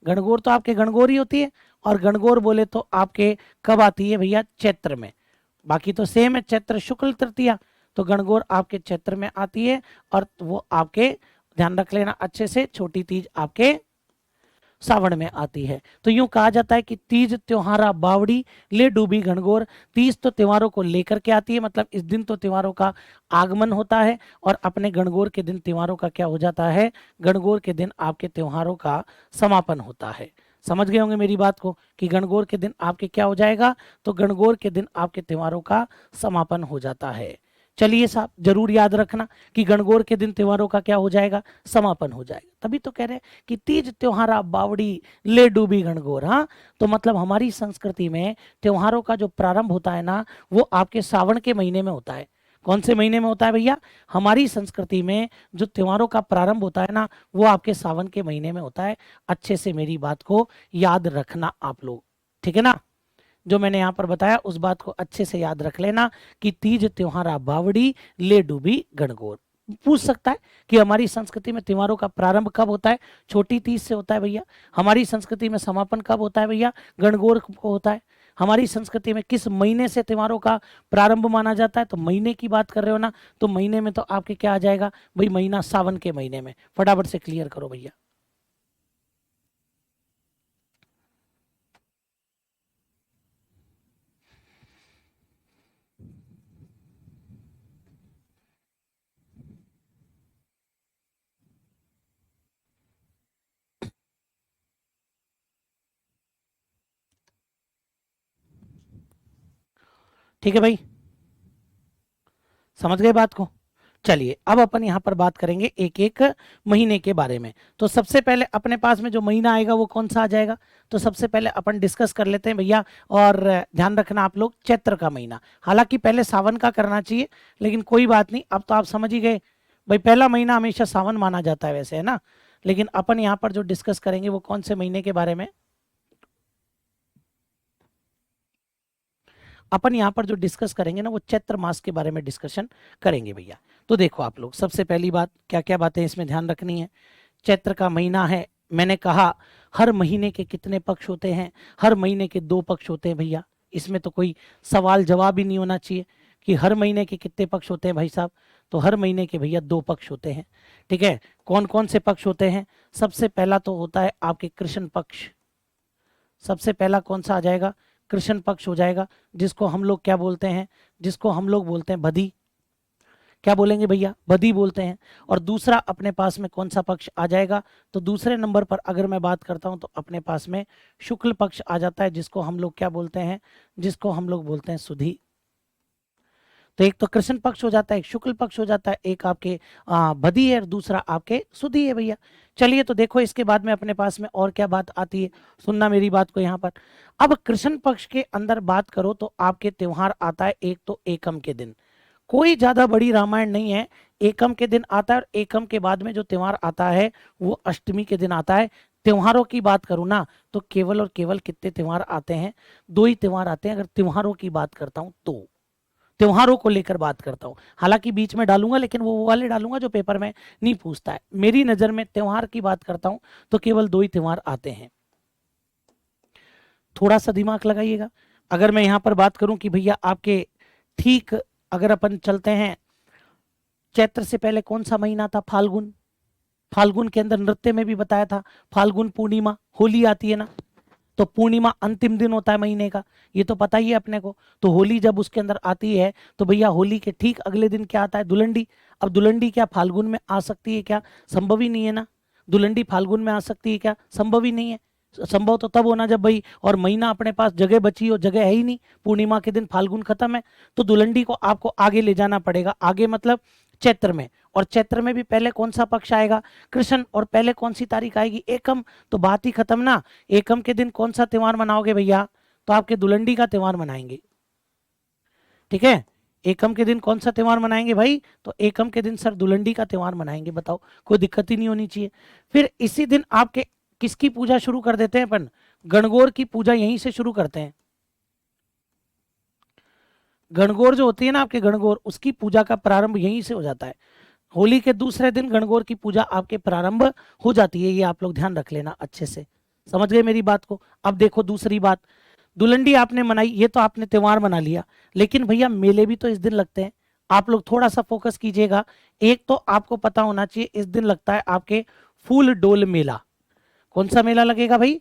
गणगौर तो आपके गणगौर ही होती है। और गणगौर बोले तो आपके कब आती है भैया, चैत्र में। बाकी तो सेम है, चैत्र शुक्ल तृतीया, तो गणगौर आपके चैत्र में आती है। और वो आपके ध्यान रख लेना अच्छे से, छोटी तीज आपके सावन में आती है। तो यूं कहा जाता है कि तीज त्योहारा बावड़ी ले डूबी गणगौर। तीज तो त्योहारों को लेकर के आती है, मतलब इस दिन तो त्योहारों का आगमन होता है। और अपने गणगौर के दिन त्योहारों का क्या हो जाता है, गणगौर के दिन आपके त्योहारों का समापन होता है। समझ गए होंगे मेरी बात को कि गणगौर के दिन आपके क्या हो जाएगा, तो गणगौर के दिन आपके त्योहारों का समापन हो जाता है। चलिए साहब, जरूर याद रखना कि गणगौर के दिन त्योहारों का क्या हो जाएगा, समापन हो जाएगा। तभी तो कह रहे हैं कि तीज त्योहारा बावड़ी ले डूबी गणगौर। हाँ, तो मतलब हमारी संस्कृति में त्योहारों का जो प्रारंभ होता है ना, वो आपके सावन के महीने में होता है। कौन से महीने में होता है भैया? हमारी संस्कृति में जो त्योहारों का प्रारंभ होता है ना, वो आपके सावन के महीने में होता है। अच्छे से मेरी बात को याद रखना आप लोग, ठीक है ना? जो मैंने यहाँ पर बताया उस बात को अच्छे से याद रख लेना कि तीज त्योहारा बावड़ी ले डूबी गणगौर। पूछ सकता है कि हमारी संस्कृति में त्योहारों का प्रारंभ कब होता है? छोटी तीज से होता है भैया। हमारी संस्कृति में समापन कब होता है भैया? गणगौर को होता है। हमारी संस्कृति में किस महीने से त्योहारों का प्रारंभ माना जाता है? तो महीने की बात कर रहे हो ना, तो महीने में तो आपके क्या आ जाएगा भाई? महीना सावन के महीने में। फटाफट से क्लियर करो भैया। ठीक है भाई, समझ गए बात को? चलिए अब अपन यहाँ पर बात करेंगे एक एक महीने के बारे में। तो सबसे पहले अपने पास में जो महीना आएगा वो कौन सा आ जाएगा? तो सबसे पहले अपन डिस्कस कर लेते हैं भैया। और ध्यान रखना आप लोग, चैत्र का महीना। हालांकि पहले सावन का करना चाहिए, लेकिन कोई बात नहीं, अब तो आप समझ ही गए भाई। पहला महीना हमेशा सावन माना जाता है वैसे, है ना? लेकिन अपन यहाँ पर जो डिस्कस करेंगे वो कौन से महीने के बारे में? अपन यहाँ पर जो डिस्कस करेंगे ना, वो चैत्र मास के बारे में डिस्कशन करेंगे भैया। तो देखो आप लोग, सबसे पहली बात, क्या क्या बातें इसमें ध्यान रखनी है। चैत्र का महीना है, मैंने कहा हर महीने के कितने पक्ष होते हैं? हर महीने के 2 पक्ष होते हैं भैया। इसमें तो कोई सवाल जवाब ही नहीं होना चाहिए कि हर महीने के कितने पक्ष होते हैं भाई साहब। तो हर महीने के भैया 2 पक्ष होते हैं, ठीक है? कौन कौन से पक्ष होते हैं? सबसे पहला तो होता है आपके कृष्ण पक्ष। सबसे पहला कौन सा आ जाएगा? कृष्ण पक्ष हो जाएगा, जिसको हम लोग क्या बोलते हैं? जिसको हम लोग बोलते हैं बदी। क्या बोलेंगे भैया? बदी बोलते हैं। और दूसरा अपने पास में कौन सा पक्ष आ जाएगा? तो दूसरे नंबर पर अगर मैं बात करता हूं तो अपने पास में शुक्ल पक्ष आ जाता है, जिसको हम लोग क्या बोलते हैं? जिसको हम लोग बोलते हैं सुधी। तो एक तो कृष्ण पक्ष हो जाता है, एक शुक्ल पक्ष हो जाता है, एक आपके बदी है और दूसरा आपके सुधी है भैया। चलिए तो देखो, इसके बाद में अपने पास में और क्या बात आती है, सुनना मेरी बात को यहाँ पर। अब कृष्ण पक्ष के अंदर बात करो तो आपके त्योहार आता है एक तो एकम के दिन। कोई ज्यादा बड़ी रामायण नहीं है, एकम के दिन आता है। और एकम के बाद में जो त्योहार आता है वो अष्टमी के दिन आता है। त्योहारों की बात करूं ना, तो केवल और केवल कितने त्योहार आते हैं? 2 ही त्योहार आते हैं, अगर त्योहारों की बात करता हूं तो। त्योहारों को लेकर बात करता हूं, हालांकि बीच में डालूंगा, लेकिन वो वाले डालूंगा जो पेपर में नहीं पूछता है। मेरी नजर में त्योहार की बात करता हूं तो केवल 2 ही त्योहार आते हैं। थोड़ा सा दिमाग लगाइएगा। अगर मैं यहां पर बात करूं कि भैया आपके ठीक, अगर अपन चलते हैं, चैत्र से पहले कौन सा महीना था? फाल्गुन। फाल्गुन के अंदर नृत्य में भी बताया था, फाल्गुन पूर्णिमा, होली आती है ना, तो पूर्णिमा अंतिम दिन होता है महीने का, ये तो पता ही है अपने को। तो होली जब उसके अंदर आती है तो भैया होली के ठीक अगले दिन क्या आता है? धुलंडी। अब धुलंडी क्या फाल्गुन में आ सकती है क्या? संभव ही नहीं है ना। धुलंडी फाल्गुन में आ सकती है क्या? संभव ही नहीं है। संभव तो तब होना जब भाई और महीना अपने पास जगह बची हो, जगह है ही नहीं। पूर्णिमा के दिन फाल्गुन खत्म है, तो धुलंडी को आपको आगे ले जाना पड़ेगा। आगे मतलब चैत्र में। और चैत्र में भी पहले कौन सा पक्ष आएगा? कृष्ण। और पहले कौन सी तारीख आएगी? एकम। तो बात ही खत्म ना। एकम के दिन कौन सा त्योहार मनाओगे भैया? तो आपके धुलंडी का त्योहार मनाएंगे, ठीक है? एकम के दिन कौन सा त्योहार मनाएंगे भाई? तो एकम के दिन सर धुलंडी का त्योहार मनाएंगे। बताओ, कोई दिक्कत ही नहीं होनी चाहिए। फिर इसी दिन आपके किसकी पूजा शुरू कर देते हैं अपन? गणगौर की पूजा यहीं से शुरू करते हैं। गणगौर जो होती है ना आपके, गणगौर, उसकी पूजा का प्रारंभ यहीं से हो जाता है। होली के दूसरे दिन गणगौर की पूजा आपके प्रारंभ हो जाती है। ये आप लोग ध्यान रख लेना अच्छे से। समझ गए मेरी बात को? अब देखो दूसरी बात, धुलंडी आपने मनाई, ये तो आपने त्योहार मना लिया, लेकिन भैया मेले भी तो इस दिन लगते हैं। आप लोग थोड़ा सा फोकस कीजिएगा। एक तो आपको पता होना चाहिए, इस दिन लगता है आपके फूल डोल मेला। कौन सा मेला लगेगा भाई?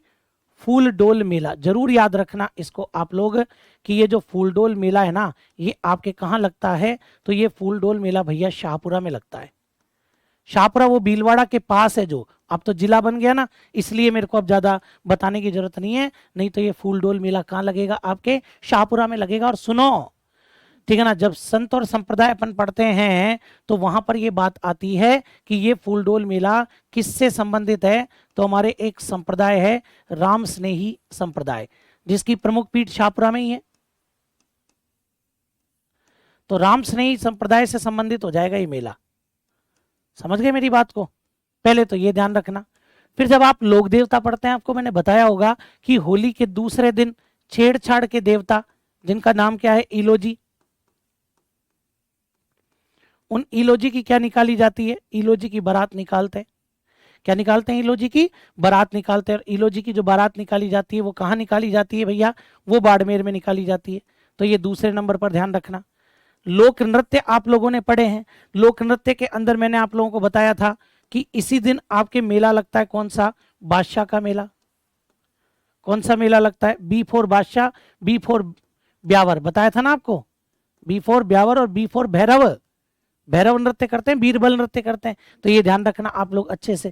फूल डोल मेला। जरूर याद रखना इसको आप लोग कि ये जो फूल डोल मेला है ना, ये आपके कहाँ लगता है? तो ये फूल डोल मेला भैया शाहपुरा में लगता है। शाहपुरा वो भीलवाड़ा के पास है, जो अब तो जिला बन गया ना, इसलिए मेरे को अब ज्यादा बताने की जरूरत नहीं है। नहीं तो ये फूल डोल मेला कहाँ लगेगा? आपके शाहपुरा में लगेगा। और सुनो, ठीक है ना। जब संत और संप्रदाय अपन पढ़ते हैं तो वहां पर ये बात आती है कि ये फूलडोल मेला किससे संबंधित है, तो हमारे एक संप्रदाय है राम स्नेही संप्रदाय, जिसकी प्रमुख पीठ शाहपुरा में ही है। तो राम स्नेही संप्रदाय से संबंधित हो जाएगा ये मेला। समझ गए मेरी बात को, पहले तो ये ध्यान रखना। फिर जब आप लोक देवता पढ़ते हैं, आपको मैंने बताया होगा कि होली के दूसरे दिन छेड़छाड़ के देवता, जिनका नाम क्या है, इलोजी, उन इलोजी की क्या निकाली जाती है, इलोजी की बारात निकालते हैं। क्या निकालते हैं, इलोजी की बारात निकालते हैं। और इलोजी की जो बारात निकाली जाती है वो कहाँ निकाली जाती है भैया, वो बाड़मेर में निकाली जाती है। तो ये दूसरे नंबर पर ध्यान रखना। लोक नृत्य आप लोगों ने पढ़े हैं, लोक नृत्य के अंदर मैंने आप लोगों को बताया था कि इसी दिन आपके मेला लगता है, कौन सा, बादशाह का मेला। कौन सा मेला लगता है, बी फोर बादशाह, बी फोर ब्यावर, बताया था ना आपको, बी फोर ब्यावर और बी फोर भैरव। भैरव नृत्य करते हैं, बीरबल नृत्य करते हैं। तो ये ध्यान रखना आप लोग अच्छे से।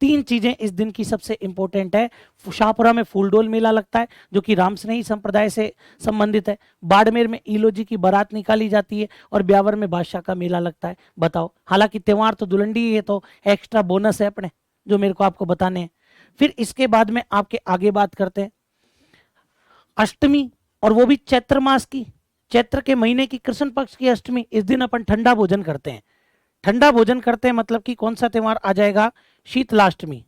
तीन चीजें इस दिन की सबसे इंपॉर्टेंट है। शाहपुरा में फूलडोल मेला लगता है जो कि रामस्नेही संप्रदाय से संबंधित है। बाड़मेर में इलोजी की बारात निकाली जाती है और ब्यावर में बादशाह का मेला लगता है। बताओ, हालांकि त्योहार तो दुलंडी है, तो एक्स्ट्रा बोनस है अपने जो मेरे को आपको बताने हैं। फिर इसके बाद में आपके आगे बात करते हैं अष्टमी, और वो भी चैत्र मास की, चैत्र के महीने की कृष्ण पक्ष की अष्टमी। इस दिन अपन ठंडा भोजन करते हैं। ठंडा भोजन करते हैं मतलब कि कौन सा त्योहार आ जाएगा, शीतलाष्टमी।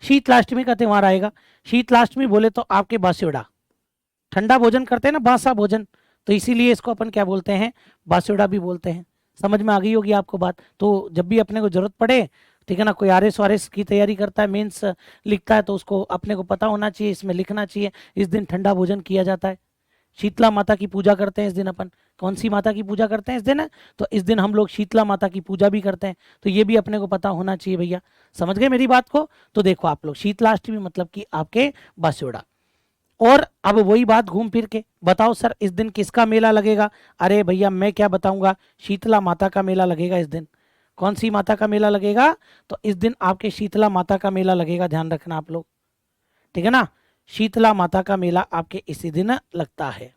शीतलाष्टमी का त्योहार आएगा। शीतलाष्टमी बोले तो आपके बास्योड़ा, ठंडा भोजन करते हैं ना, बासा भोजन, तो इसीलिए इसको अपन क्या बोलते हैं, बास्योड़ा भी बोलते हैं। समझ में आ गई होगी आपको बात। तो जब भी अपने को जरूरत पड़े, ठीक है ना, कोई आरएस वारएस की तैयारी करता है, मेंस लिखता है, तो उसको अपने को पता होना चाहिए, इसमें लिखना चाहिए इस दिन ठंडा भोजन किया जाता है। शीतला माता की पूजा करते हैं इस दिन अपन। कौन सी माता की पूजा करते हैं इस दिन, तो इस दिन हम लोग शीतला माता की पूजा भी करते हैं। तो ये भी अपने को पता होना चाहिए भैया। समझ गए मेरी बात को। तो देखो आप लोग, शीतलाष्टमी मतलब कि आपके बास्योड़ा। और अब वही बात घूम फिर के बताओ सर, इस दिन किसका मेला लगेगा। अरे भैया मैं क्या बताऊंगा, शीतला माता का मेला लगेगा इस दिन। कौन सी माता का मेला लगेगा, तो इस दिन आपके शीतला माता का मेला लगेगा। ध्यान रखना आप लोग, ठीक है ना। शीतला माता का मेला आपके इसी दिन लगता है।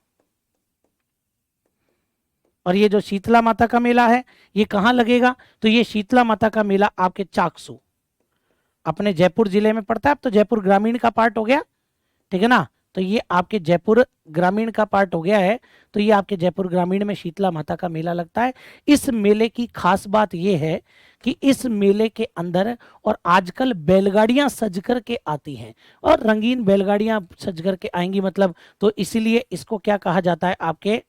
और ये जो शीतला माता का मेला है ये कहाँ लगेगा, तो ये शीतला माता का मेला आपके चाकसू, अपने जयपुर जिले में पड़ता है। अब तो जयपुर ग्रामीण का पार्ट हो गया, ठीक है ना। तो ये आपके जयपुर ग्रामीण का पार्ट हो गया है। तो ये आपके जयपुर ग्रामीण में शीतला माता का मेला लगता है। इस मेले की खास बात ये है कि इस मेले के अंदर और आजकल बैलगाड़ियां सज कर के आती हैं, और रंगीन बैलगाड़ियां सज कर के आएंगी, मतलब तो इसीलिए इसको क्या कहा जाता है आपके,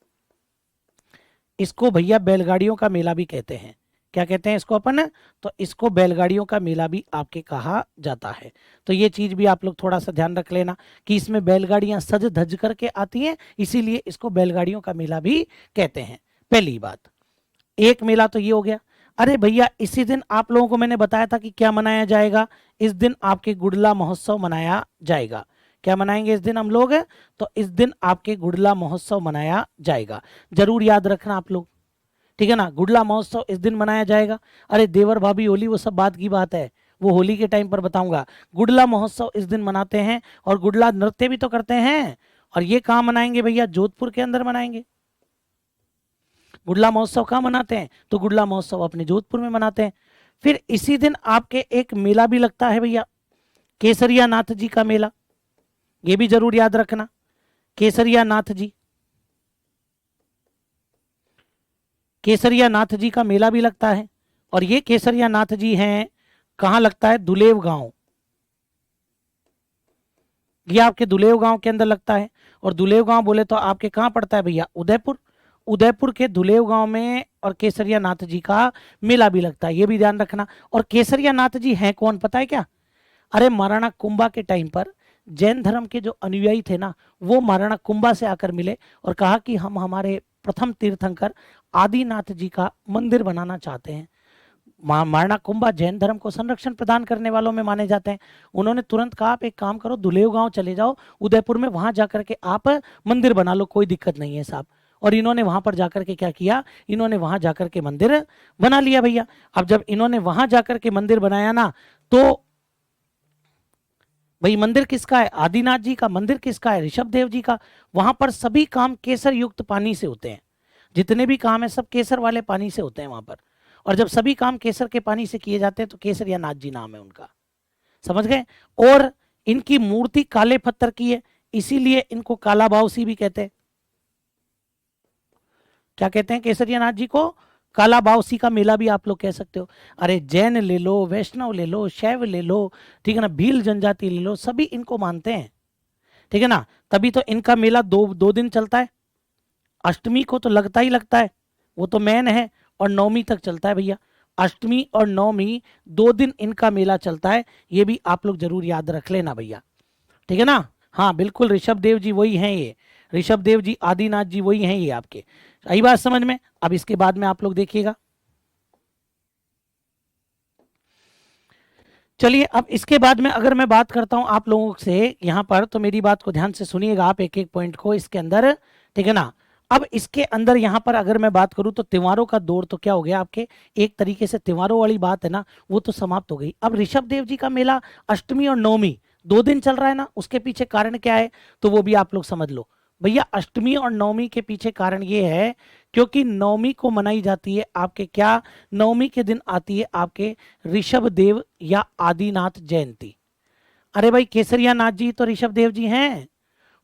इसको भैया बैलगाड़ियों का मेला भी कहते हैं। क्या कहते हैं इसको अपन, तो इसको बैलगाड़ियों का मेला भी आपके कहा जाता है। तो ये चीज भी आप लोग थोड़ा सा ध्यान रख लेना कि इसमें बैलगाड़ियां सज धज करके आती हैं, इसीलिए इसको बैलगाड़ियों का मेला भी कहते हैं। पहली बात, एक मेला तो ये हो गया। अरे भैया इसी दिन आप लोगों को मैंने बताया था कि क्या मनाया जाएगा, इस दिन आपके गुड़ला महोत्सव मनाया जाएगा। क्या मनाएंगे इस दिन हम लोग, तो इस दिन आपके गुड़ला महोत्सव मनाया जाएगा। जरूर याद रखना आप लोग, ठीक है ना। गुड़ला महोत्सव इस दिन मनाया जाएगा। अरे देवर भाभी होली वो सब बात की बात है, वो होली के टाइम पर बताऊंगा। गुड़ला महोत्सव इस दिन मनाते हैं, और गुड़ला नृत्य भी तो करते हैं। और ये कहाँ मनाएंगे भैया, जोधपुर के अंदर मनाएंगे। गुड़ला महोत्सव कहाँ मनाते हैं, तो गुड़ला महोत्सव अपने जोधपुर में मनाते हैं। फिर इसी दिन आपके एक मेला भी लगता है भैया, केसरिया नाथ जी का मेला। ये भी जरूर याद रखना, केसरिया नाथ जी, केसरिया नाथ जी का मेला भी लगता है। और ये केसरिया नाथ जी हैं, कहां लगता है, दुलेव गांव। ये आपके दुलेव गांव के अंदर लगता है। और दुलेव गांव बोले तो आपके कहां पड़ता है भैया, उदयपुर। उदयपुर के दुलेव गांव में और केसरिया नाथ जी का मेला भी लगता है, ये भी ध्यान रखना। और केसरिया नाथ जी हैं कौन पता है क्या, अरे महाराणा कुंभा के टाइम पर जैन धर्म के जो अनुयायी थे ना, वो महाराणा कुंभा से आकर मिले और कहा कि हम हमारे प्रथम तीर्थंकर आदिनाथ जी का मंदिर बनाना चाहते हैं। महाराणा कुंभा जैन धर्म को संरक्षण प्रदान करने वालों में माने जाते हैं। उन्होंने तुरंत कहा आप एक काम करो, दुलेव गांव चले जाओ उदयपुर में, वहां जाकर के आप मंदिर बना लो, कोई दिक्कत नहीं है साहब। और इन्होंने वहां पर जाकर के क्या किया, इन्होंने वहां जाकर के मंदिर बना लिया भैया। अब जब इन्होंने वहां जाकर के मंदिर बनाया ना, तो भाई मंदिर किसका है? आदिनाथ जी का। मंदिर किसका है? ऋषभ देव जी का। वहां पर सभी काम केसर युक्त पानी से होते हैं। जितने भी काम है सब केसर वाले पानी से होते हैं वहां पर। और जब सभी काम केसर के पानी से किए जाते हैं तो केसरिया नाथ जी नाम है उनका। समझ गए? और इनकी मूर्ति काले पत्थर की है, इसीलिए इनको काला बाउसी भी कहते हैं। क्या कहते हैं केसरिया नाथ जी को? काला बाउसी का मेला भी आप लोग कह सकते हो। अरे जैन ले लो, वैष्णव ले लो, शैव ले लो, ठीक है ना, भील जनजाति ले लो, सभी इनको मानते हैं। ठीक है ना। तभी तो इनका मेला दो दो दिन चलता है। अष्टमी को तो लगता ही लगता है, वो तो मेन है। और नवमी तक चलता है भैया। अष्टमी और नवमी 2 दिन इनका मेला चलता है। ये भी आप लोग जरूर याद रख लेना भैया। ठीक है ना। हाँ बिल्कुल, ऋषभ देव जी वही हैं ये। ऋषभ देव जी आदिनाथ जी वही हैं ये आपके। आई बात समझ में? अब इसके बाद में आप लोग देखिएगा। चलिए अब इसके बाद में अगर मैं बात करता हूं आप लोगों से यहाँ पर, तो मेरी बात को ध्यान से सुनिएगा आप, एक एक पॉइंट को इसके अंदर। ठीक है ना। अब इसके अंदर यहाँ पर अगर मैं बात करूं तो त्योहारों का दौर तो क्या हो गया आपके, एक तरीके से त्योहारों वाली बात है ना, वो तो समाप्त हो गई। अब ऋषभ देव जी का मेला अष्टमी और नवमी 2 दिन चल रहा है ना, उसके पीछे कारण क्या है तो वो भी आप लोग समझ लो। भैया अष्टमी और नवमी के पीछे कारण ये है क्योंकि नवमी को मनाई जाती है आपके क्या, नवमी के दिन आती है आपके ऋषभ देव या आदिनाथ जयंती। अरे भाई केसरिया नाथ जी तो ऋषभ देव जी हैं,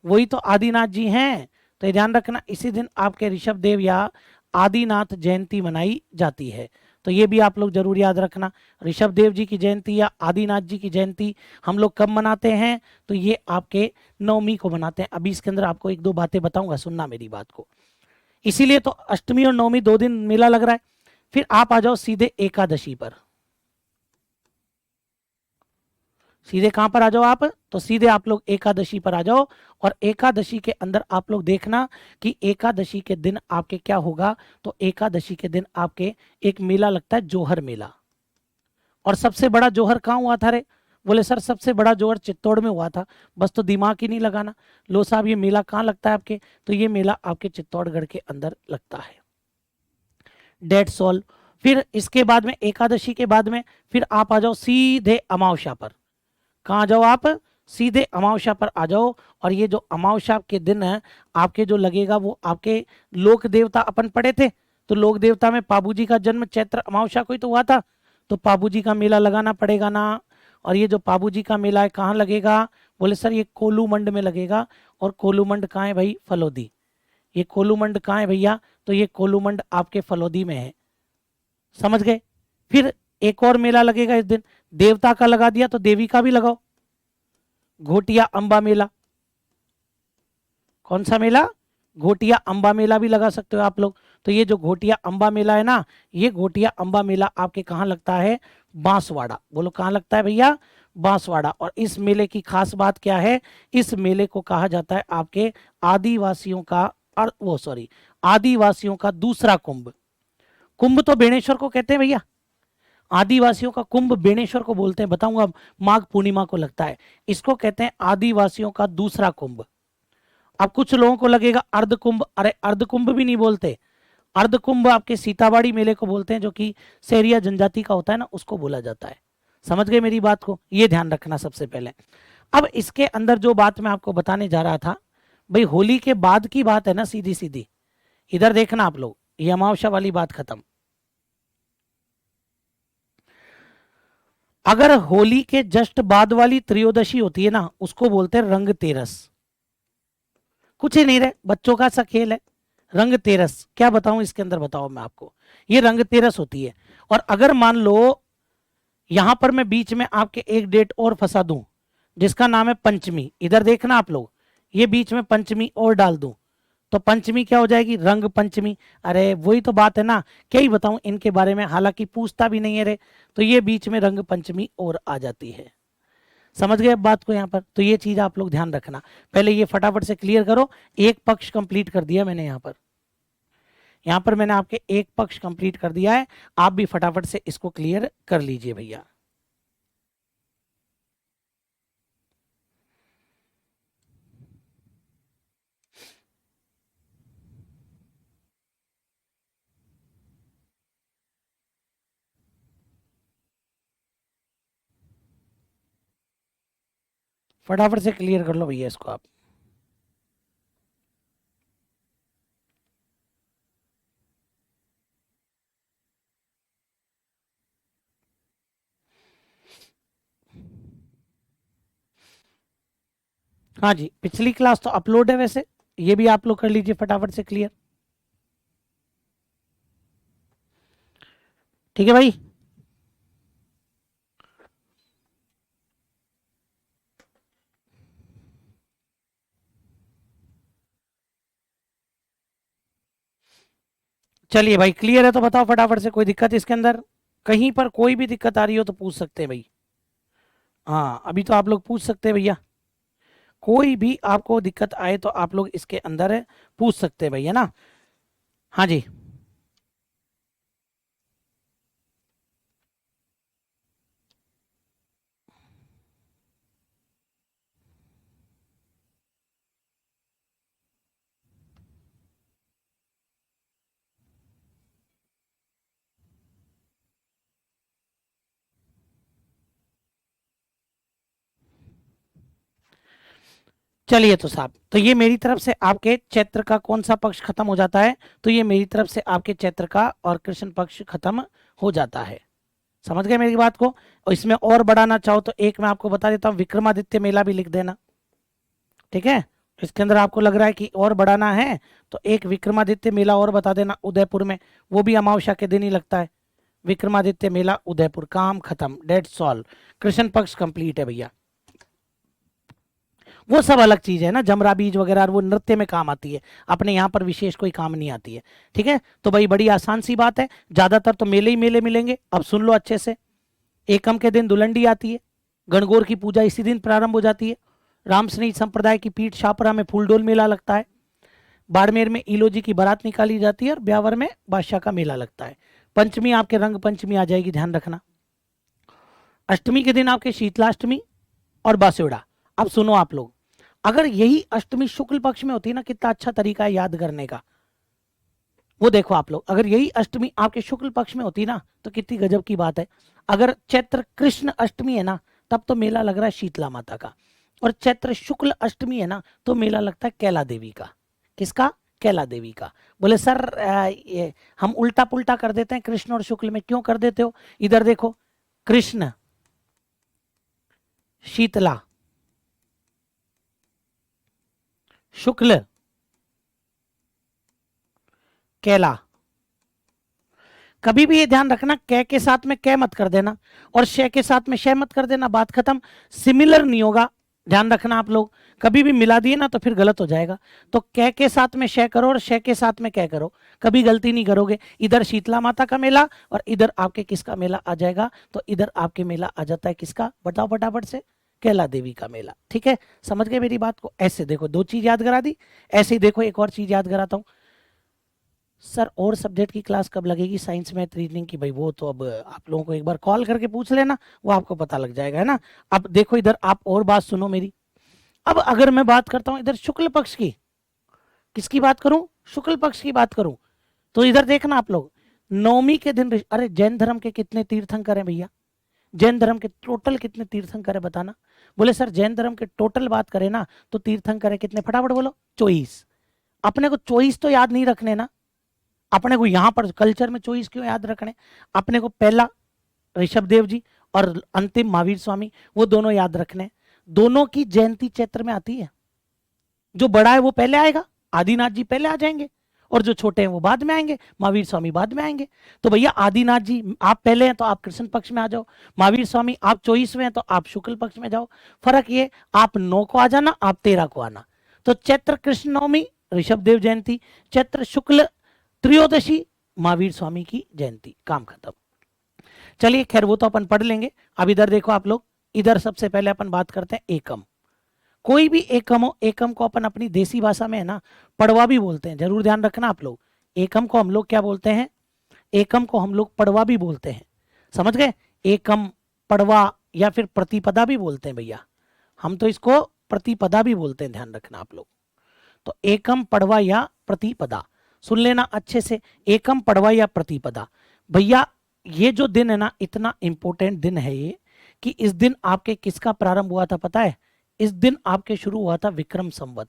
वही तो आदिनाथ जी हैं। तो ये ध्यान रखना, इसी दिन आपके ऋषभ देव या आदिनाथ जयंती मनाई जाती है। तो ये भी आप लोग जरूर याद रखना। ऋषभ देव जी की जयंती या आदिनाथ जी की जयंती हम लोग कब मनाते हैं, तो ये आपके नवमी को मनाते हैं। अभी इसके अंदर आपको एक दो बातें बताऊंगा, सुनना मेरी बात को। इसीलिए तो अष्टमी और नवमी 2 दिन मेला लग रहा है। फिर आप आ जाओ सीधे एकादशी पर। सीधे कहां पर आ जाओ आप, तो सीधे आप लोग एकादशी पर आ जाओ। और एकादशी के अंदर आप लोग देखना कि एकादशी के दिन आपके क्या होगा। तो एकादशी के दिन आपके एक मेला लगता है, जोहर मेला। और सबसे बड़ा जोहर कहाँ हुआ था रे? बोले सर सबसे बड़ा जोहर चित्तौड़ में हुआ था। बस तो दिमाग ही नहीं लगाना। लो साहब ये मेला कहाँ लगता है आपके, तो ये मेला आपके चित्तौड़गढ़ के अंदर लगता है। That's all. फिर इसके बाद में एकादशी के बाद में फिर आप आ जाओ सीधे अमावस्या पर। कहाँ जाओ आप? सीधे अमावस्या पर आ जाओ। और ये जो अमावस्या के दिन है आपके जो लगेगा वो आपके लोक देवता अपन पढ़े थे, तो लोक देवता में पाबू जी का जन्म चैत्र अमावस्या को ही तो हुआ था। तो पाबू जी का मेला लगाना पड़ेगा ना। और ये जो पाबू जी का मेला है कहाँ लगेगा? बोले सर ये कोलूमंड में लगेगा। और कोलूमंड कहाँ है भाई? फलोदी। ये कोलूमंड कहाँ है भैया? तो ये कोलूमंड आपके फलोदी में है। समझ गए? फिर एक और मेला लगेगा इस दिन। देवता का लगा दिया तो देवी का भी लगाओ। घोटिया अंबा मेला। कौन सा मेला? घोटिया अंबा मेला भी लगा सकते हो आप लोग। तो ये जो घोटिया अंबा मेला है ना, ये घोटिया अंबा मेला आपके कहाँ लगता है? बांसवाड़ा। बोलो कहाँ लगता है भैया? बांसवाड़ा। और इस मेले की खास बात क्या है? इस मेले को कहा जाता है आपके आदिवासियों का, वो सॉरी, आदिवासियों का दूसरा कुंभ। कुंभ तो बेणेश्वर को कहते हैं भैया, आदिवासियों का कुंभ बेणेश्वर को बोलते हैं। बताऊंगा, माघ पूर्णिमा को लगता है। इसको कहते हैं आदिवासियों का दूसरा कुंभ। अब कुछ लोगों को लगेगा अर्ध कुंभ, अरे अर्ध कुंभ भी नहीं बोलते। अर्ध कुंभ आपके सीताबाड़ी मेले को बोलते हैं, जो कि सेरिया जनजाति का होता है ना, उसको बोला जाता है। समझ गए मेरी बात को? ये ध्यान रखना सबसे पहले। अब इसके अंदर जो बात मैं आपको बताने जा रहा था, भाई होली के बाद की बात है ना, सीधी सीधी। इधर देखना आप लोग, ये अमावस्या वाली बात खत्म। अगर होली के जस्ट बाद वाली त्रयोदशी होती है ना, उसको बोलते हैं रंग तेरस। कुछ ही नहीं रहे, बच्चों का सा खेल है। रंग तेरस क्या बताऊं इसके अंदर, बताओ मैं आपको। ये रंग तेरस होती है। और अगर मान लो यहां पर मैं बीच में आपके एक डेट और फंसा दूं, जिसका नाम है पंचमी। इधर देखना आप लोग, ये बीच में पंचमी और डाल दूं, तो पंचमी क्या हो जाएगी? रंग पंचमी। अरे वही तो बात है ना, क्या ही बताऊं इनके बारे में, हालांकि पूछता भी नहीं है रे। तो ये बीच में रंग पंचमी और आ जाती है। समझ गए अब बात को यहाँ पर? तो ये चीज आप लोग ध्यान रखना। पहले ये फटाफट से क्लियर करो। एक पक्ष कंप्लीट कर दिया मैंने यहाँ पर। यहाँ पर मैंने आपके एक पक्ष कंप्लीट कर दिया है। आप भी फटाफट से इसको क्लियर कर लीजिए भैया। फटाफट से क्लियर कर लो भैया इसको आप। हाँ जी, पिछली क्लास तो अपलोड है, वैसे ये भी आप लोग कर लीजिए फटाफट से क्लियर। ठीक है भाई। चलिए भाई, क्लियर है तो बताओ फटाफट से, कोई दिक्कत इसके अंदर? कहीं पर कोई भी दिक्कत आ रही हो तो पूछ सकते हैं भाई। हाँ, अभी तो आप लोग पूछ सकते हैं भैया, कोई भी आपको दिक्कत आए तो आप लोग इसके अंदर है पूछ सकते हैं भैया ना। हाँ जी। चलिए तो साहब, तो ये मेरी तरफ से आपके चैत्र का कौन सा पक्ष खत्म हो जाता है? तो ये मेरी तरफ से आपके चैत्र का और कृष्ण पक्ष खत्म हो जाता है। समझ गए मेरी बात को? और इसमें और बढ़ाना चाहो तो एक मैं आपको बता देता हूँ, विक्रमादित्य मेला भी लिख देना। ठीक है, इसके अंदर आपको लग रहा है कि और बढ़ाना है तो एक विक्रमादित्य मेला और बता देना उदयपुर में, वो भी अमावस्या के दिन ही लगता है। विक्रमादित्य मेला उदयपुर, काम खत्म, डेट सॉल्व, कृष्ण पक्ष कंप्लीट है भैया। वो सब अलग चीज है ना, जमरा बीज वगैरह, वो नृत्य में काम आती है, अपने यहाँ पर विशेष कोई काम नहीं आती है। ठीक है, तो भाई बड़ी आसान सी बात है, ज्यादातर तो मेले ही मेले मिलेंगे। अब सुन लो अच्छे से, एकम के दिन दुलंडी आती है, गणगौर की पूजा इसी दिन प्रारंभ हो जाती है, रामस्नेही संप्रदाय की पीठ छापरा में फूलडोल मेला लगता है, बाड़मेर में ईलोजी की बारात निकाली जाती है, और ब्यावर में बादशाह का मेला लगता है। पंचमी आपके रंग पंचमी आ जाएगी, ध्यान रखना। अष्टमी के दिन आपके शीतलाष्टमी और बास्योड़ा। अब सुनो आप लोग, अगर यही अष्टमी शुक्ल पक्ष में होती है ना, कितना अच्छा तरीका है याद करने का। वो देखो आप लोग, अगर यही अष्टमी आपके शुक्ल पक्ष में होती ना तो कितनी गजब की बात है। अगर चैत्र कृष्ण अष्टमी है ना, तब तो मेला लग रहा है शीतला माता का, और चैत्र शुक्ल अष्टमी है ना तो मेला लगता है कैला देवी का। किसका? कैला देवी का। बोले सर ये हम उल्टा पुल्टा कर देते हैं कृष्ण और शुक्ल में, क्यों कर देते हो? इधर देखो, कृष्ण शीतला, शुक्ल कैला। कभी भी ये ध्यान रखना, कै के साथ में कै मत कर देना और शय के साथ में शय मत कर देना, बात खत्म। सिमिलर नहीं होगा, ध्यान रखना आप लोग, कभी भी मिला दिए ना तो फिर गलत हो जाएगा। तो कै के साथ में शय करो और शय के साथ में कै करो, कभी गलती नहीं करोगे। इधर शीतला माता का मेला और इधर आपके किसका मेला आ जाएगा? तो इधर आपके मेला आ जाता है किसका? बताओ फटाफट से, कैला देवी का मेला। ठीक है, समझ गए मेरी बात को? ऐसे देखो, दो चीज याद करा दी, ऐसे ही देखो एक और चीज याद कराता हूँ। सर और सब्जेक्ट की क्लास कब लगेगी? साइंस मैथ रीजनिंग की? भाई वो तो अब आप लोगों को एक बार कॉल करके पूछ लेना, वो आपको पता लग जाएगा, है ना। अब देखो इधर, आप और बात सुनो मेरी। अब अगर मैं बात करता हूं इधर शुक्ल पक्ष की, किसकी बात करूं? शुक्ल पक्ष की बात करूं, तो इधर देखना आप लोग, नवमी के दिन अरे जैन धर्म के कितने तीर्थंकर हैं भैया? जैन धर्म के टोटल कितने तीर्थंकर है बताना? बोले सर जैन धर्म के टोटल बात करें ना तो तीर्थंकर है कितने? फटाफट बोलो। 24। अपने को 24 तो याद नहीं रखने ना, अपने को यहां पर कल्चर में 24 क्यों याद रखने? अपने को पहला ऋषभ देव जी और अंतिम महावीर स्वामी, वो दोनों याद रखने। दोनों की जयंती चैत्र में आती है, जो बड़ा है वो पहले आएगा, आदिनाथ जी पहले आ जाएंगे, और जो छोटे हैं वो बाद में आएंगे, महावीर स्वामी बाद में आएंगे। तो भैया आदिनाथ जी आप पहले हैं तो आप कृष्ण पक्ष में आ जाओ, महावीर स्वामी आप 24वें हैं तो आप शुक्ल पक्ष में जाओ। फर्क ये, आप 9 को आ जाना, आप 13 को आना। तो चैत्र कृष्ण नवमी ऋषभ देव जयंती, चैत्र शुक्ल त्रयोदशी महावीर स्वामी की जयंती, काम खत्म। चलिए खैर वो तो अपन पढ़ लेंगे। अब इधर देखो आप लोग, इधर सबसे पहले अपन बात करते हैं एकम। कोई भी एकम हो, एकम को अपन अपनी देसी भाषा में है ना पड़वा भी बोलते हैं, जरूर ध्यान रखना आप लोग। एकम को हम लोग क्या बोलते हैं? एकम को हम लोग पड़वा भी बोलते हैं, समझ गए? एकम, पड़वा या फिर प्रतिपदा भी बोलते हैं भैया, हम तो इसको प्रतिपदा भी बोलते हैं, ध्यान रखना आप लोग। तो एकम, पड़वा या प्रतिपदा, सुन लेना अच्छे से, एकम, पड़वा या प्रतिपदा। भैया ये जो दिन है ना, इतना इंपॉर्टेंट दिन है ये, कि इस दिन आपके किसका प्रारंभ हुआ था पता है? इस दिन आपके शुरू हुआ था विक्रम संवत।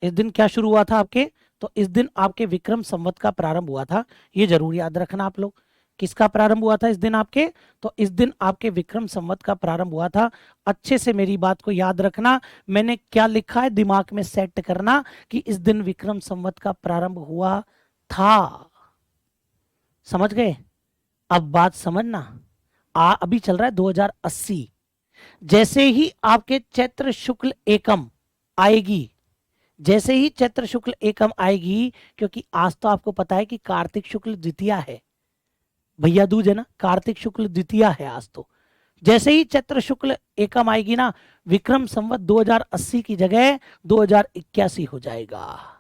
इस दिन क्या शुरू हुआ था आपके? तो इस दिन आपके विक्रम संवत का प्रारंभ हुआ था। ये जरूर याद रखना आप लोग। किसका प्रारंभ हुआ था इस दिन आपके? तो इस दिन आपके विक्रम संवत का प्रारंभ हुआ था। अच्छे से मेरी बात को याद रखना। मैंने क्या लिखा है दिमाग में सेट करना कि इस दिन विक्रम संवत का प्रारंभ हुआ था। समझ गए? अब बात समझना। अभी चल रहा है 2080। जैसे ही आपके चैत्र शुक्ल एकम आएगी, जैसे ही चैत्र शुक्ल एकम आएगी, क्योंकि आज तो आपको पता है कि कार्तिक शुक्ल द्वितीया है, भैया दूज है ना, कार्तिक शुक्ल द्वितीया है आज तो। जैसे ही चैत्र शुक्ल एकम आएगी ना, विक्रम संवत 2080 की जगह 2081 हो जाएगा।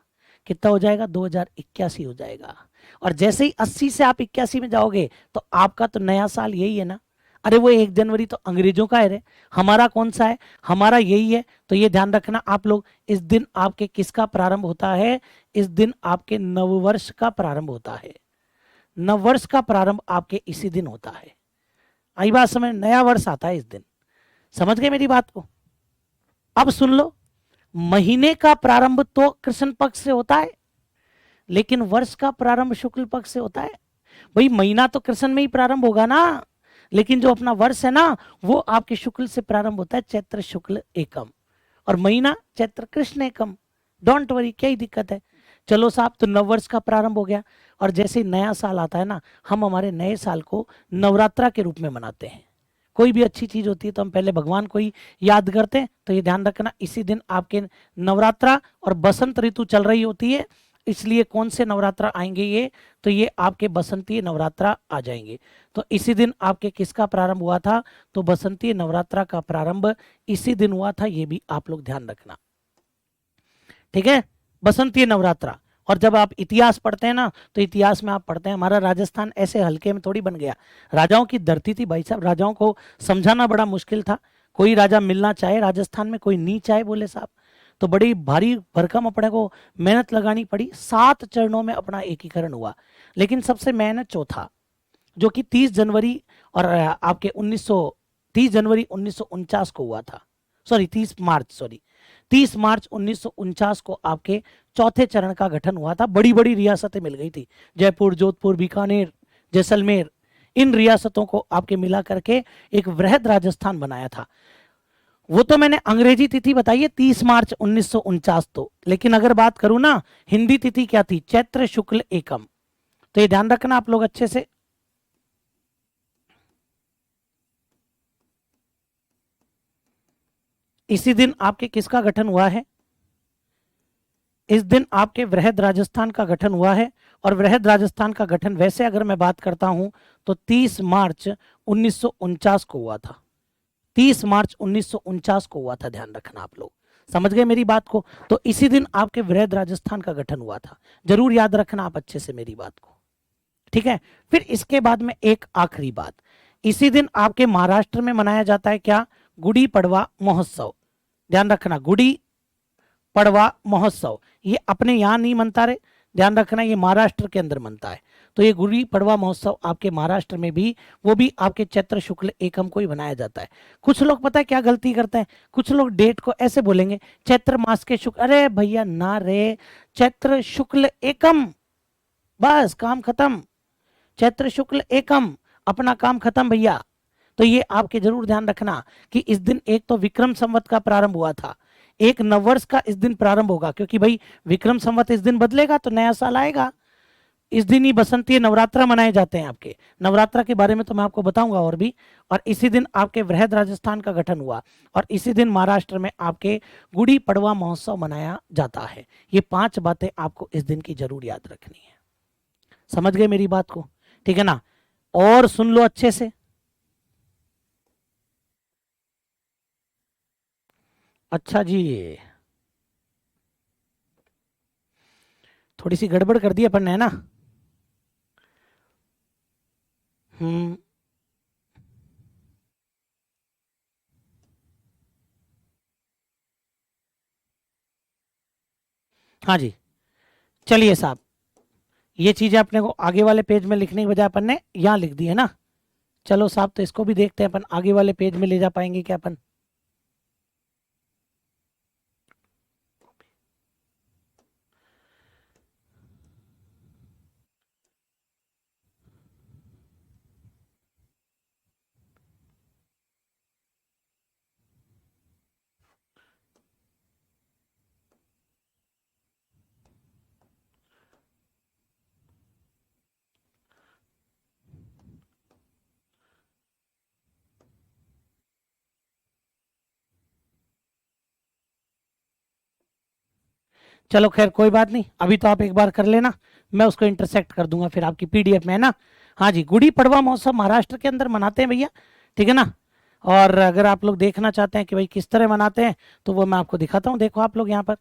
कितना हो जाएगा? 2081 हो जाएगा। और जैसे ही 80 से आप 81 में जाओगे तो आपका तो नया साल यही है ना। अरे वो 1 जनवरी तो अंग्रेजों का है रे, हमारा कौन सा है? हमारा यही है। तो ये ध्यान रखना आप लोग। इस दिन आपके किसका प्रारंभ होता है? इस दिन आपके नववर्ष का प्रारंभ होता है। नववर्ष का प्रारंभ आपके इसी दिन होता है। आई बात समझ? नया वर्ष आता है इस दिन। समझ गए मेरी बात को? अब सुन लो, महीने का प्रारंभ तो कृष्ण पक्ष से होता है, लेकिन वर्ष का प्रारंभ शुक्ल पक्ष से होता है। भाई महीना तो कृष्ण में ही प्रारंभ होगा ना, लेकिन जो अपना वर्ष है ना, वो आपके शुक्ल से प्रारंभ होता है, चैत्र शुक्ल एकम। और महीना चैत्र कृष्ण एकम। डोंट वरी, क्या ही दिक्कत है? चलो साहब, तो नववर्ष का प्रारंभ हो गया। और जैसे ही नया साल आता है ना, हम हमारे नए साल को नवरात्रा के रूप में मनाते हैं। कोई भी अच्छी चीज होती है तो हम पहले भगवान को ही याद करते हैं। तो ये ध्यान रखना, इसी दिन आपके नवरात्रा और बसंत ऋतु चल रही होती है। इसलिए कौन से नवरात्रा आएंगे ये? तो ये आपके बसंतीय नवरात्रा आ जाएंगे। तो इसी दिन आपके किसका प्रारंभ हुआ था? तो बसंतीय नवरात्रा का प्रारंभ इसी दिन हुआ था। ये भी आप लोग ध्यान रखना, ठीक है? बसंतीय नवरात्रा। और जब आप इतिहास पढ़ते हैं ना, तो इतिहास में आप पढ़ते हैं हमारा राजस्थान ऐसे हल्के में थोड़ी बन गया। राजाओं की धरती थी भाई साहब, राजाओं को समझाना बड़ा मुश्किल था। कोई राजा मिलना चाहे राजस्थान में, कोई नहीं चाहे बोले साहब, तो बड़ी भारी भरकम अपने को मेहनत लगानी पड़ी। 7 चरणों में अपना एकीकरण हुआ। लेकिन सबसे मेहनत चौथा, जो कि 30 जनवरी और आपके 1949 को हुआ था। सॉरी 30 मार्च 1949 को आपके चौथे चरण का गठन हुआ था। बड़ी बड़ी रियासतें मिल गई थी, जयपुर, जोधपुर, बीकानेर, जैसलमेर। इन रियासतों को आपके मिला करके एक वृहद राजस्थान बनाया था। वो तो मैंने अंग्रेजी तिथि बताई है 30 मार्च 1949 तो, लेकिन अगर बात करूं ना, हिंदी तिथि क्या थी? चैत्र शुक्ल एकम। तो ये ध्यान रखना आप लोग अच्छे से। इसी दिन आपके किसका गठन हुआ है? इस दिन आपके वृहद राजस्थान का गठन हुआ है। और वृहद राजस्थान का गठन वैसे अगर मैं बात करता हूं तो 30 मार्च 1949 को हुआ था। 30 मार्च 1949 को हुआ था, ध्यान रखना आप लोग। समझ गए मेरी बात को? तो इसी दिन आपके वृहद राजस्थान का गठन हुआ था। जरूर याद रखना आप अच्छे से मेरी बात को, ठीक है? फिर इसके बाद में एक आखिरी बात, इसी दिन आपके महाराष्ट्र में मनाया जाता है क्या? गुड़ी पड़वा महोत्सव। ध्यान रखना, गुड़ी पड़वा महोत्सव ये अपने यहां नहीं मनता रे, ध्यान रखना, ये महाराष्ट्र के अंदर मनता है। तो ये गुड़ी पड़वा महोत्सव आपके महाराष्ट्र में भी, वो भी आपके चैत्र शुक्ल एकम को ही बनाया जाता है। कुछ लोग पता है क्या गलती करते हैं? कुछ लोग डेट को ऐसे बोलेंगे, चैत्र मास के शुक्ल। अरे भैया ना रे, चैत्र शुक्ल एकम, बस काम खत्म। चैत्र शुक्ल एकम, अपना काम खत्म भैया। तो ये आपके जरूर ध्यान रखना कि इस दिन एक तो विक्रम संवत का प्रारंभ हुआ था, एक नववर्ष का इस दिन प्रारंभ होगा, क्योंकि भाई विक्रम संवत इस दिन बदलेगा तो नया साल आएगा। इस दिन ही बसंतीय नवरात्रा मनाए जाते हैं। आपके नवरात्रा के बारे में तो मैं आपको बताऊंगा और भी। और इसी दिन आपके वृहद राजस्थान का गठन हुआ, और इसी दिन महाराष्ट्र में आपके गुड़ी पड़वा महोत्सव मनाया जाता है। ये 5 बातें आपको इस दिन की जरूर याद रखनी है। समझ गए मेरी बात को? ठीक है ना? और सुन लो अच्छे से। अच्छा जी, थोड़ी सी गड़बड़ कर दी अपन ने, है ना? हम्म। हाँ जी, चलिए साहब, ये चीजें अपने को आगे वाले पेज में लिखने के बजाय अपन ने यहाँ लिख दी है ना। चलो साहब, तो इसको भी देखते हैं अपन, आगे वाले पेज में ले जा पाएंगे क्या अपन। चलो खैर कोई बात नहीं, अभी तो आप एक बार कर लेना, मैं उसको इंटरसेक्ट कर दूंगा फिर आपकी पीडीएफ में, है ना। हाँ जी, गुड़ी पड़वा महोत्सव महाराष्ट्र के अंदर मनाते हैं भैया, ठीक है ना। और अगर आप लोग देखना चाहते हैं कि भाई किस तरह मनाते हैं, तो वो मैं आपको दिखाता हूँ, देखो आप लोग यहाँ पर।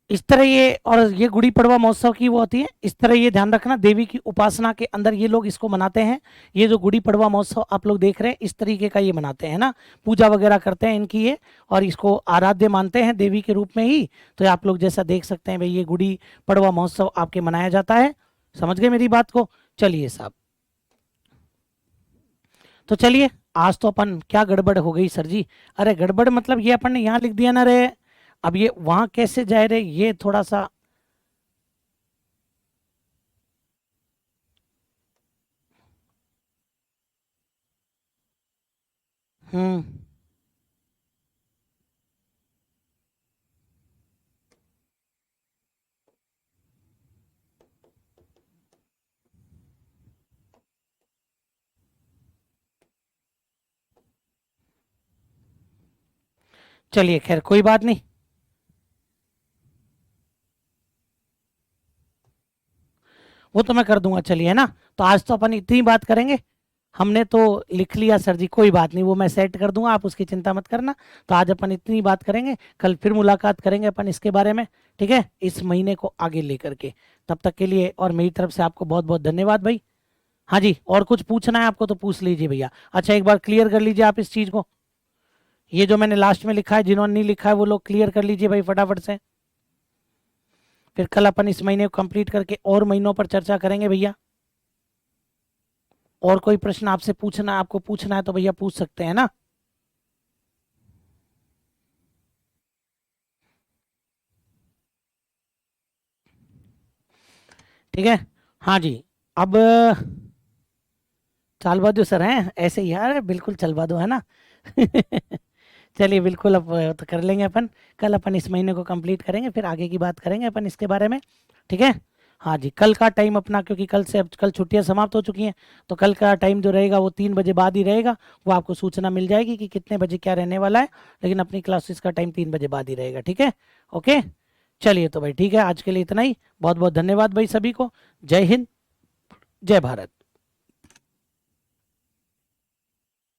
इस तरह ये, और ये गुड़ी पड़वा महोत्सव की वो होती है, इस तरह ये ध्यान रखना, देवी की उपासना के अंदर ये लोग इसको मनाते हैं। ये जो गुड़ी पड़वा महोत्सव आप लोग देख रहे हैं, इस तरीके का ये मनाते हैं ना, पूजा वगैरह करते हैं इनकी ये, और इसको आराध्य मानते हैं देवी के रूप में ही। तो आप लोग जैसा देख सकते हैं भाई, ये गुड़ी पड़वा महोत्सव आपके मनाया जाता है। समझ गए मेरी बात को। चलिए साहब, तो चलिए, आज तो अपन क्या गड़बड़ हो गई सर जी। अरे गड़बड़ मतलब ये अपन ने यहाँ लिख दिया ना रे, अब ये वहां कैसे जाए रे, ये थोड़ा सा। हम्म। चलिए खैर कोई बात नहीं, वो तो मैं कर दूंगा, चलिए, है ना। तो आज तो अपन इतनी बात करेंगे, हमने तो लिख लिया सर जी, कोई बात नहीं, वो मैं सेट कर दूंगा, आप उसकी चिंता मत करना। तो आज अपन इतनी बात करेंगे, कल फिर मुलाकात करेंगे अपन इसके बारे में, ठीक है, इस महीने को आगे लेकर के। तब तक के लिए और मेरी तरफ से आपको बहुत बहुत धन्यवाद भाई। हाँ जी, और कुछ पूछना है आपको तो पूछ लीजिए भैया। अच्छा, एक बार क्लियर कर लीजिए आप इस चीज़ को, ये जो मैंने लास्ट में लिखा है, जिन्होंने नहीं लिखा है वो लोग क्लियर कर लीजिए भाई फटाफट से। फिर कल अपन इस महीने को कंप्लीट करके और महीनों पर चर्चा करेंगे भैया। और कोई प्रश्न आपसे पूछना, आपको पूछना है तो भैया पूछ सकते हैं ना। ठीक है। हाँ जी। अब चालवा दो सर, हैं ऐसे ही यार, बिल्कुल चलवा दो, है ना। चलिए बिल्कुल, अब तो कर लेंगे अपन, कल अपन इस महीने को कंप्लीट करेंगे, फिर आगे की बात करेंगे अपन इसके बारे में, ठीक है। हाँ जी, कल का टाइम अपना, क्योंकि कल से, अब कल छुट्टियां समाप्त हो चुकी हैं, तो कल का टाइम जो रहेगा वो 3 बजे बाद ही रहेगा। वो आपको सूचना मिल जाएगी कि कितने बजे क्या रहने वाला है, लेकिन अपनी क्लासेस का टाइम 3 बजे बाद ही रहेगा, ठीक है। ओके। चलिए तो भाई ठीक है, आज के लिए इतना ही। बहुत बहुत धन्यवाद भाई सभी को। जय हिंद, जय भारत।